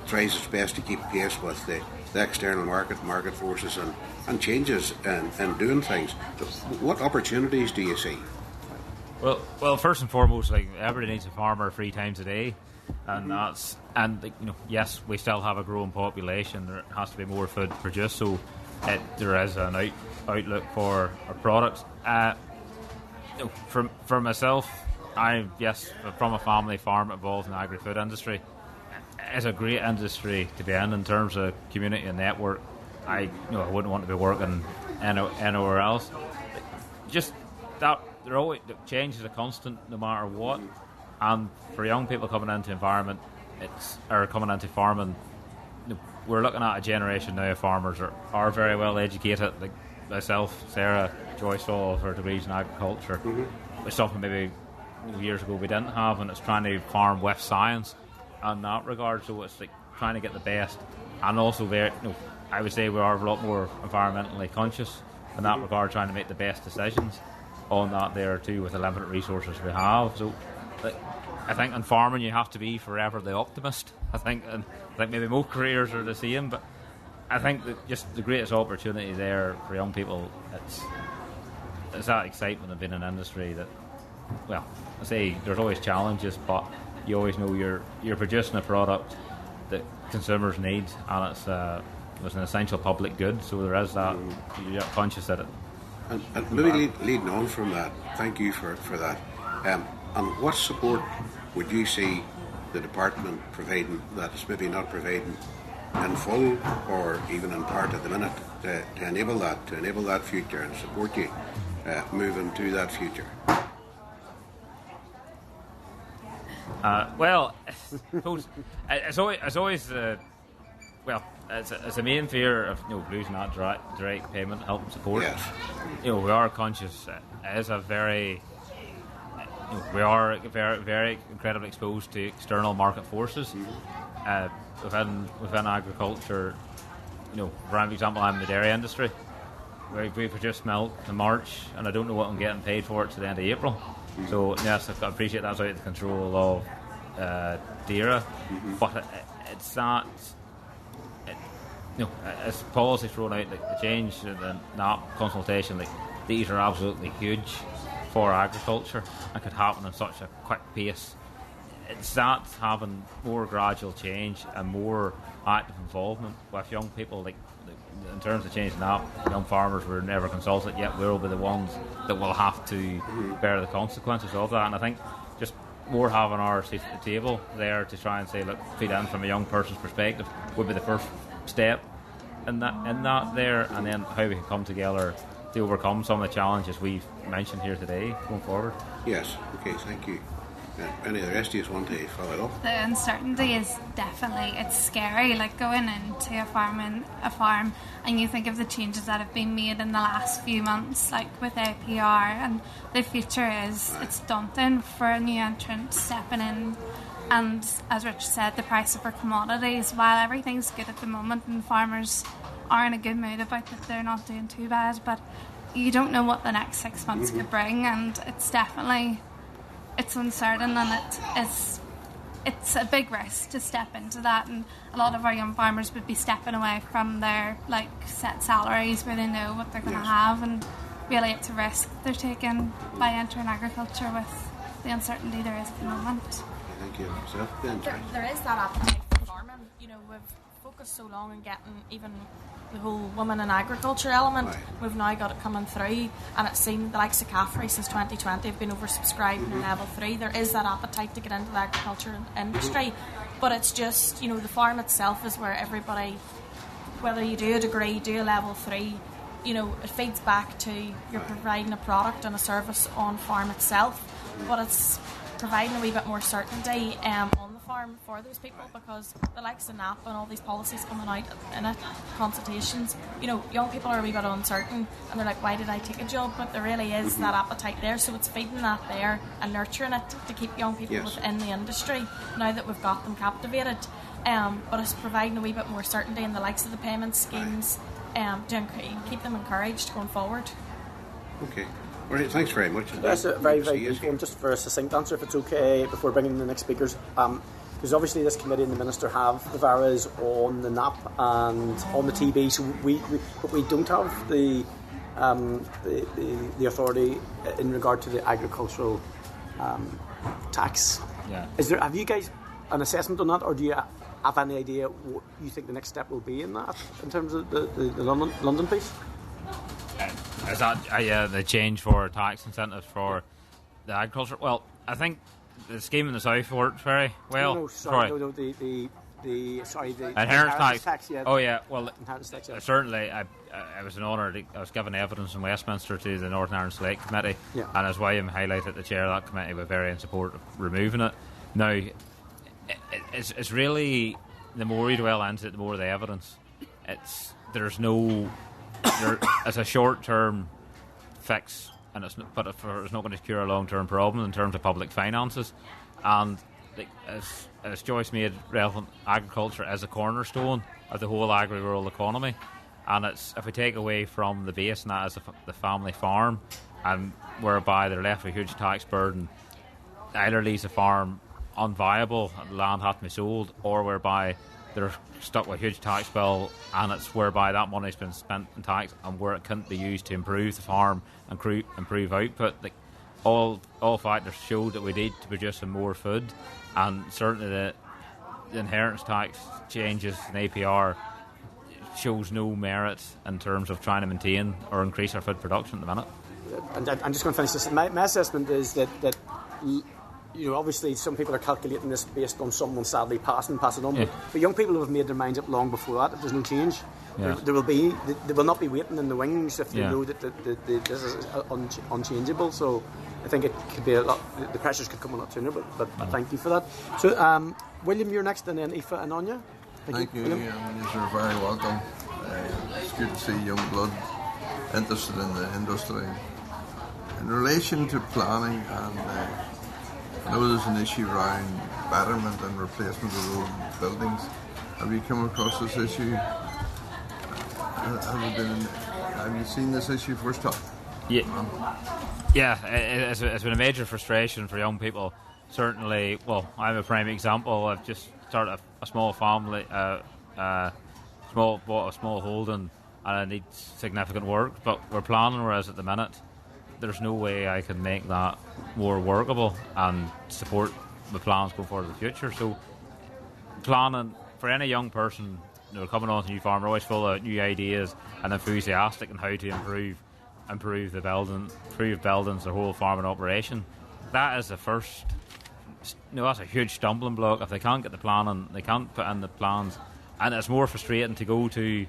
tries its best to keep pace with the external market forces and changes and doing things. What opportunities do you see? Well, first and foremost, like, everybody needs a farmer 3 times a day, and yes, we still have a growing population. There has to be more food produced, so there is an outlook for our products. For myself, I'm from a family farm involved in the agri-food industry. It's a great industry to be in terms of community and network. I wouldn't want to be working anywhere else. Just that change is a constant no matter what. And for young people coming into coming into farming, we're looking at a generation now of farmers are very well educated. Like myself, Sarah, Joyce, all of our degrees in agriculture. It's something maybe years ago we didn't have, and it's trying to farm with science in that regard. So it's like trying to get the best, and also I would say we are a lot more environmentally conscious in that regard, trying to make the best decisions on that there too with the limited resources we have. So I think in farming you have to be forever the optimist. I think maybe most careers are the same, but I think that just the greatest opportunity there for young people, it's that excitement of being in an industry that, well, I say there's always challenges, but you always know you're producing a product that consumers need, and it's an essential public good, so there is that, you're conscious of it. And maybe leading on from that, thank you for that. And what support would you see the department providing that is maybe not providing in full or even in part at the minute to enable that future and support you moving to that future? Well, it's always it's a main fear of losing that direct payment help and support. Yes. We are conscious. It is we are very incredibly exposed to external market forces. Within agriculture, for example, I'm in the dairy industry. We produce milk in March, and I don't know what I'm getting paid for it to the end of April. So yes, I appreciate that's out of the control of DAERA, but it's not. As policy thrown out, like the change and that consultation, like these are absolutely huge for agriculture and could happen in such a quick pace. It's that having more gradual change and more active involvement with young people, like in terms of changing that, young farmers were never consulted yet. We'll be the ones that will have to bear the consequences of that. And I think just more having our seat at the table there to try and say, look, feed in from a young person's perspective would be the first step in that there, and then how we can come together to overcome some of the challenges we've mentioned here today going forward. Yes, okay, thank you. Any of the rest of you want to follow up? The uncertainty is definitely, it's scary, like going into a farm and you think of the changes that have been made in the last few months, like with APR, and the future it's daunting for a new entrant stepping in. And as Rich said, the price of our commodities, while everything's good at the moment and farmers are in a good mood about it, they're not doing too bad, but you don't know what the next 6 months could bring, and it's definitely, it's uncertain, and it's a big risk to step into that, and a lot of our young farmers would be stepping away from their set salaries where they know what they're going to have, and really it's a risk they're taking by entering agriculture with the uncertainty there is at the moment. Thank you. There is that appetite for farming. We've focused so long on getting even the whole women in agriculture element. Right. We've now got it coming through, and it's seen the likes of Caffrey since 2020 have been oversubscribed in level 3. There is that appetite to get into the agriculture industry, but it's just, the farm itself is where everybody, whether you do a degree, do a level 3, it feeds back to you're providing a product and a service on farm itself, but it's providing a wee bit more certainty on the farm. platform for those people, because the likes of NAP and all these policies coming out in it, consultations, young people are a wee bit uncertain and they're like, why did I take a job? But there really is that appetite there, so it's feeding that there and nurturing it to keep young people within the industry now that we've got them captivated. But it's providing a wee bit more certainty in the likes of the payment schemes to keep them encouraged going forward. Okay. All right, thanks very much. That's a very, very good one. Just for a succinct answer, if it's okay, before bringing in the next speakers. Because obviously this committee and the Minister have the VARAs on the NAP and on the TB, so but we don't have the authority in regard to the agricultural tax. Yeah. Have you guys an assessment on that, or do you have any idea what you think the next step will be in that, in terms of the London piece? Is that the change for tax incentives for the agriculture? Well, I think the scheme in the south worked very well. The inheritance tax. Yeah. Oh yeah, well, inheritance tax, yeah. Certainly, I was an honour. I was given evidence in Westminster to the Northern Ireland Select Committee, and as William highlighted, the chair of that committee were very in support of removing it. Now, it's really, the more you dwell into it, the more the evidence. There's a short-term fix, and it's not going to cure a long-term problem in terms of public finances. And as Joyce made relevant, agriculture is a cornerstone of the whole agri-rural economy. And if we take away from the base, and that is the family farm, and whereby they're left with a huge tax burden, either leaves the farm unviable, the land has to be sold, or whereby they're stuck with a huge tax bill, and it's whereby that money's been spent in tax and where it couldn't be used to improve the farm and improve output. All factors show that we need to produce more food, and certainly the inheritance tax changes in APR shows no merit in terms of trying to maintain or increase our food production at the minute. And I'm just going to finish this. My assessment is that obviously some people are calculating this based on someone sadly passing it on. But young people have made their minds up long before that. If there's no change, they will not be waiting in the wings if they know that this is unchangeable. So I think it could be a lot. The pressures could come a lot sooner. But thank you for that. So William, you're next, and then Aoife and Anya. Thank you. You're very welcome. It's good to see young blood interested in the industry. In relation to planning, and I know there's an issue around betterment and replacement of old buildings. Have you come across this issue? Have you seen this issue first off? Yeah, it's been a major frustration for young people. Certainly, well, I'm a prime example. I've just started a small family, bought a small holding, and I need significant work. But we're planning, whereas at the minute, there's no way I can make that more workable and support the plans going forward in the future. So, planning for any young person coming on to a new farm, are always full of new ideas and enthusiastic in how to improve the building, improve buildings, the whole farming operation. That is the first. That's a huge stumbling block. If they can't get the planning, they can't put in the plans, and it's more frustrating to go to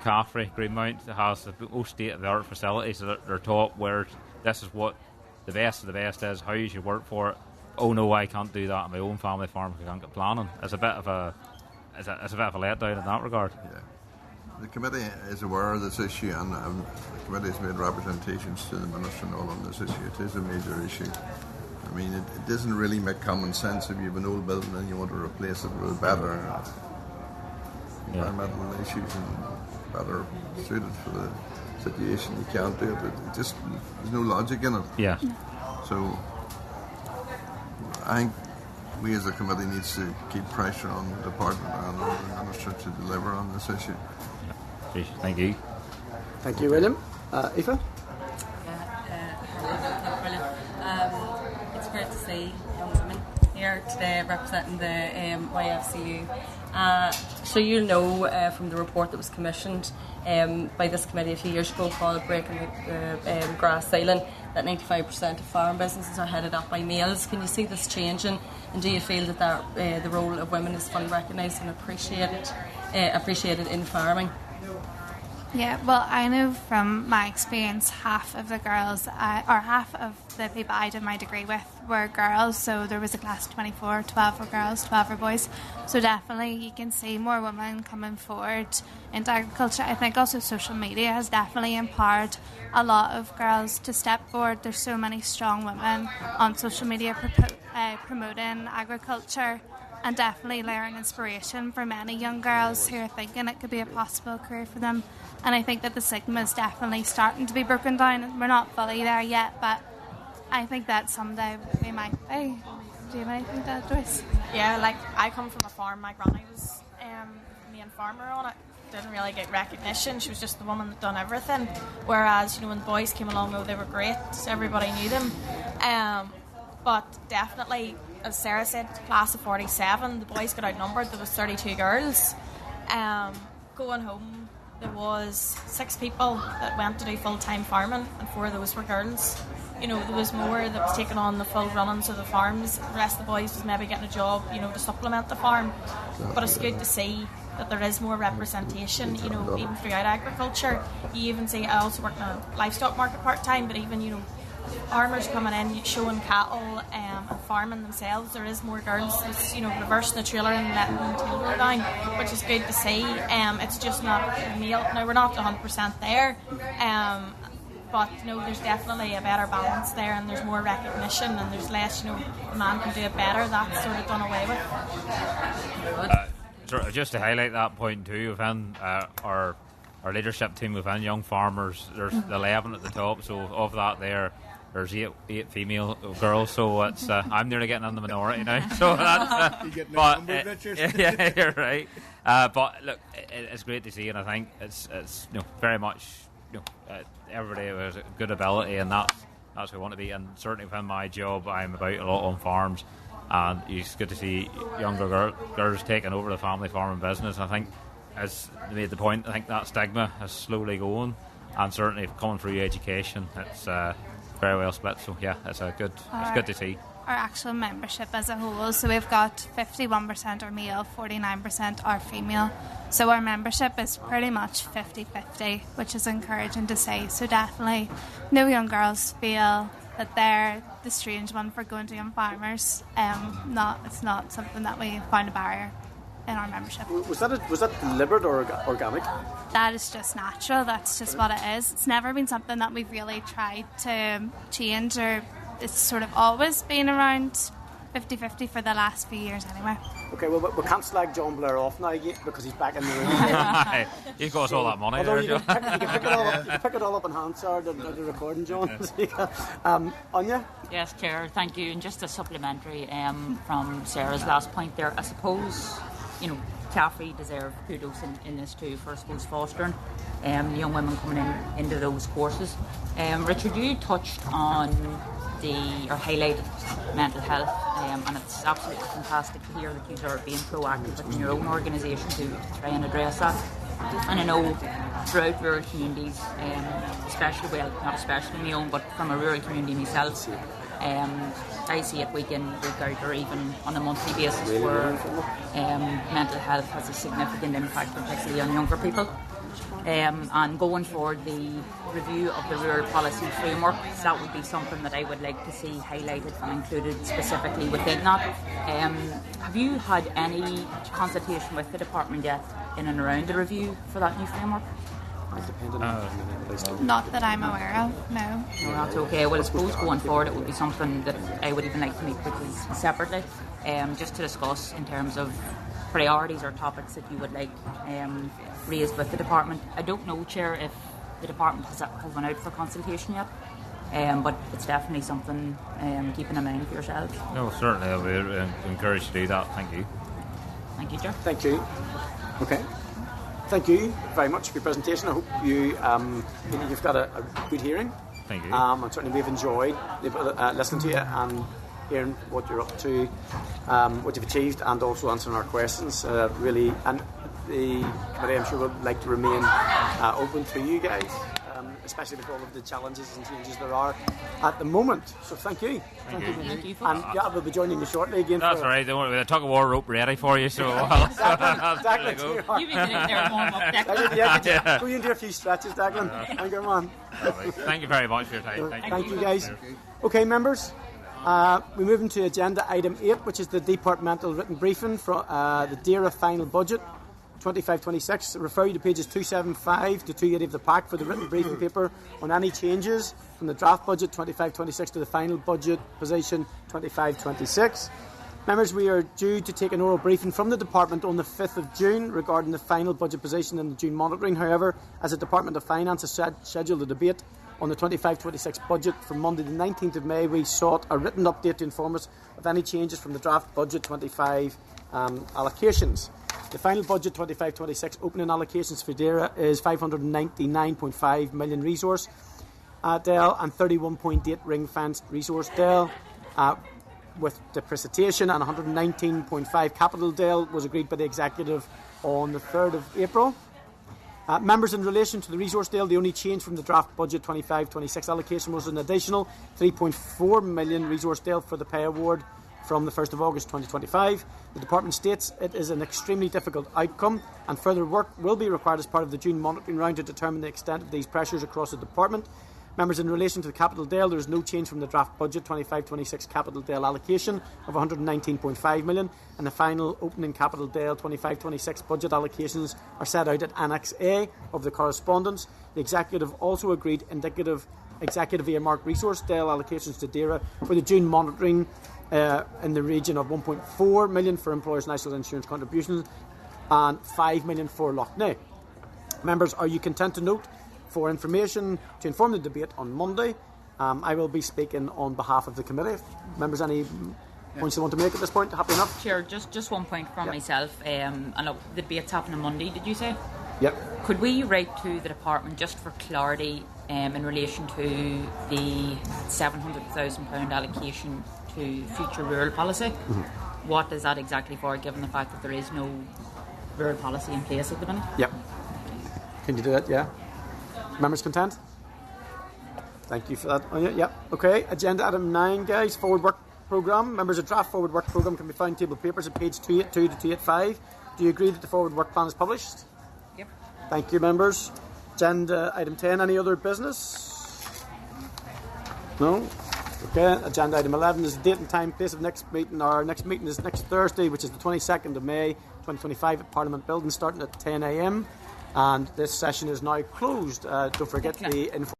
Caffrey, Greenmount, that has the most state-of-the-art facilities that they're taught where this is what the best of the best is, how you should work for it. Oh no, I can't do that on my own family farm if I can't get planning. It's a bit of a letdown in that regard. Yeah. The committee is aware of this issue, and the committee has made representations to the Minister and all on this issue. It is a major issue. I mean, it doesn't really make common sense if you have an old building and you want to replace it with better environmental issues and better suited for the situation. You can't do it. There's no logic in it. Yeah. So I think we as a committee needs to keep pressure on the Department and on the Minister to deliver on this issue. Thank you. Thank you, William. Aoife? It's great to see young women here today representing the YFCU. So you'll know from the report that was commissioned by this committee a few years ago called Breaking the Grass Ceiling, that 95% of farm businesses are headed up by males. Can you see this changing, and do you feel that the role of women is fully recognised and appreciated in farming? Yeah, well, I know from my experience, half of the people I did my degree with were girls. So there was a class of 24, 12 were girls, 12 were boys. So definitely you can see more women coming forward into agriculture. I think also social media has definitely empowered a lot of girls to step forward. There's so many strong women on social media promoting agriculture, and definitely layering inspiration for many young girls who are thinking it could be a possible career for them. And I think that the stigma is definitely starting to be broken down. We're not fully there yet, but I think that someday we might be. Do you have anything to add, Joyce? Yeah, like I come from a farm. My granny was the main farmer on it. Didn't really get recognition. She was just the woman that done everything. Whereas, when the boys came along, they were great. Everybody knew them. But definitely, as Sarah said, class of 47, the boys got outnumbered. There was 32 girls. Going home, there was 6 people that went to do full-time farming, and 4 of those were girls. There was more that was taking on the full runnings of the farms. The rest of the boys was maybe getting a job, to supplement the farm. But it's good to see that there is more representation, even throughout agriculture. You even see, I also work in a livestock market part-time, but even, farmers coming in, showing cattle and farming themselves. There is more girls, reversing the trailer and letting the tail roll down, which is good to see. It's just not male. Now, we're not 100% there, but there's definitely a better balance there, and there's more recognition, and there's less, the man can do it better. That's sort of done away with. Just to highlight that point too, within our leadership team, within young farmers, there's 11 at the top. So of that, there's eight female girls. So it's I'm nearly getting in the minority now. So that's yeah, you're right. But look, it's great to see, and I think it's very much everybody has a good ability, and that's what we want to be. And certainly within my job, I'm about a lot on farms. And it's good to see younger girls taking over the family farming business. I think, as they made the point, I think that stigma is slowly going, and certainly coming through education, it's very well split. So yeah, it's good to see. Our actual membership as a whole, so we've got 51% are male, 49% are female. So our membership is pretty much 50-50, which is encouraging to see. So definitely, no young girls feel that they're the strange one for going to young farmers. It's not something that we found a barrier in our membership. Was that deliberate or organic? That is just natural. That's just what it is. It's never been something that we've really tried to change, or it's sort of always been around 50-50 for the last few years anyway. Okay, well, we can't slag John Blair off now because he's back in the room. He got us all that money. Although you can pick it all up in Hansard, the recording, John. Anya? Yes, Chair, thank you. And just a supplementary from Sarah's last point there, I suppose, Caffrey deserve kudos in this too for, I suppose, fostering young women coming into those courses. Richard, you touched on highlighted mental health, and it's absolutely fantastic to hear that you are being proactive within your own organisation to try and address that. And I know throughout rural communities, not especially my own, but from a rural community myself, I see it week in, week out, or even on a monthly basis, where mental health has a significant impact, particularly on younger people. And going forward, the review of the rural policy framework, that would be something that I would like to see highlighted and included specifically within that. Have you had any consultation with the department yet in and around the review for that new framework? Not that I'm aware of, no. No, that's okay. Well, I suppose going forward it would be something that I would even like to meet with you separately, just to discuss in terms of priorities or topics that you would like raised with the department. I don't know, Chair, if the department has gone out for consultation yet, but it's definitely something keeping in mind for yourselves. No, certainly I'll be encouraged to do that. Thank you. Thank you, Chair. Thank you. Okay. Thank you very much for your presentation. I hope you've got a good hearing. Thank you. And certainly we've enjoyed listening to you and hearing what you're up to, what you've achieved, and also answering our questions. The committee, I'm sure, would like to remain open to you guys especially with all of the challenges and changes there are at the moment. So thank you. Thank you. Thank you. And yeah, we'll be joining you shortly again. That's all right. Don't worry. We'll tug of war rope ready for you. So Declan, You've been in there warm up, Declan. Go into a few stretches, Declan. Thank you, man. Thank you very much for your time. Thank you, guys. Okay, members. We move into agenda item 8, which is the departmental written briefing for the DAERA final budget 25-26. Refer you to pages 275 to 280 of the pack for the written briefing paper on any changes from the draft budget 25-26 to the final budget position 25-26. Members, we are due to take an oral briefing from the department on the 5th of June regarding the final budget position and the June monitoring. However, as the Department of Finance has scheduled a debate on the 25-26 budget for Monday the 19th of May, we sought a written update to inform us of any changes from the draft budget 25 allocations. The final budget 25-26 opening allocations for DAERA is 599.5 million resource DEL and 31.8 ring-fenced resource DEL, with depreciation, and 119.5 capital DEL was agreed by the executive on the 3rd of April. Members, in relation to the resource DEL, the only change from the draft budget 25-26 allocation was an additional 3.4 million resource DEL for the pay award from the 1st of August 2025. The Department states it is an extremely difficult outcome and further work will be required as part of the June monitoring round to determine the extent of these pressures across the Department. Members, in relation to the capital DEL, there is no change from the draft budget 25-26 capital DEL allocation of 119.5 million, and the final opening capital DEL 25-26 budget allocations are set out at Annex A of the correspondence. The Executive also agreed indicative executive earmark resource DEL allocations to DAERA for the June monitoring in the region of 1.4 million for employers' national insurance contributions and 5 million for Lough Neagh. Members, are you content to note for information to inform the debate on Monday? I will be speaking on behalf of the committee. Members, any points you want to make at this point? Happy enough? Sure, just one point from myself. And look, the debate's happening on Monday, did you say? Yep. Could we write to the department just for clarity in relation to the £700,000 allocation to future rural policy? Mm-hmm. What is that exactly for, given the fact that there is no rural policy in place at the minute? Yep. Can you do that? Yeah. Members content? Thank you for that. Oh, yeah, yep. Okay. Agenda item 9, guys. Forward work programme. Members, a draft forward work programme can be found in table papers at page 282 to 285. Do you agree that the forward work plan is published? Yep. Thank you, members. Agenda item 10, any other business? No? Okay. Agenda item 11 is the date and time, place of next meeting. Our next meeting is next Thursday, which is the 22nd of May 2025 at Parliament Building, starting at 10 a.m. And this session is now closed. Don't forget the info.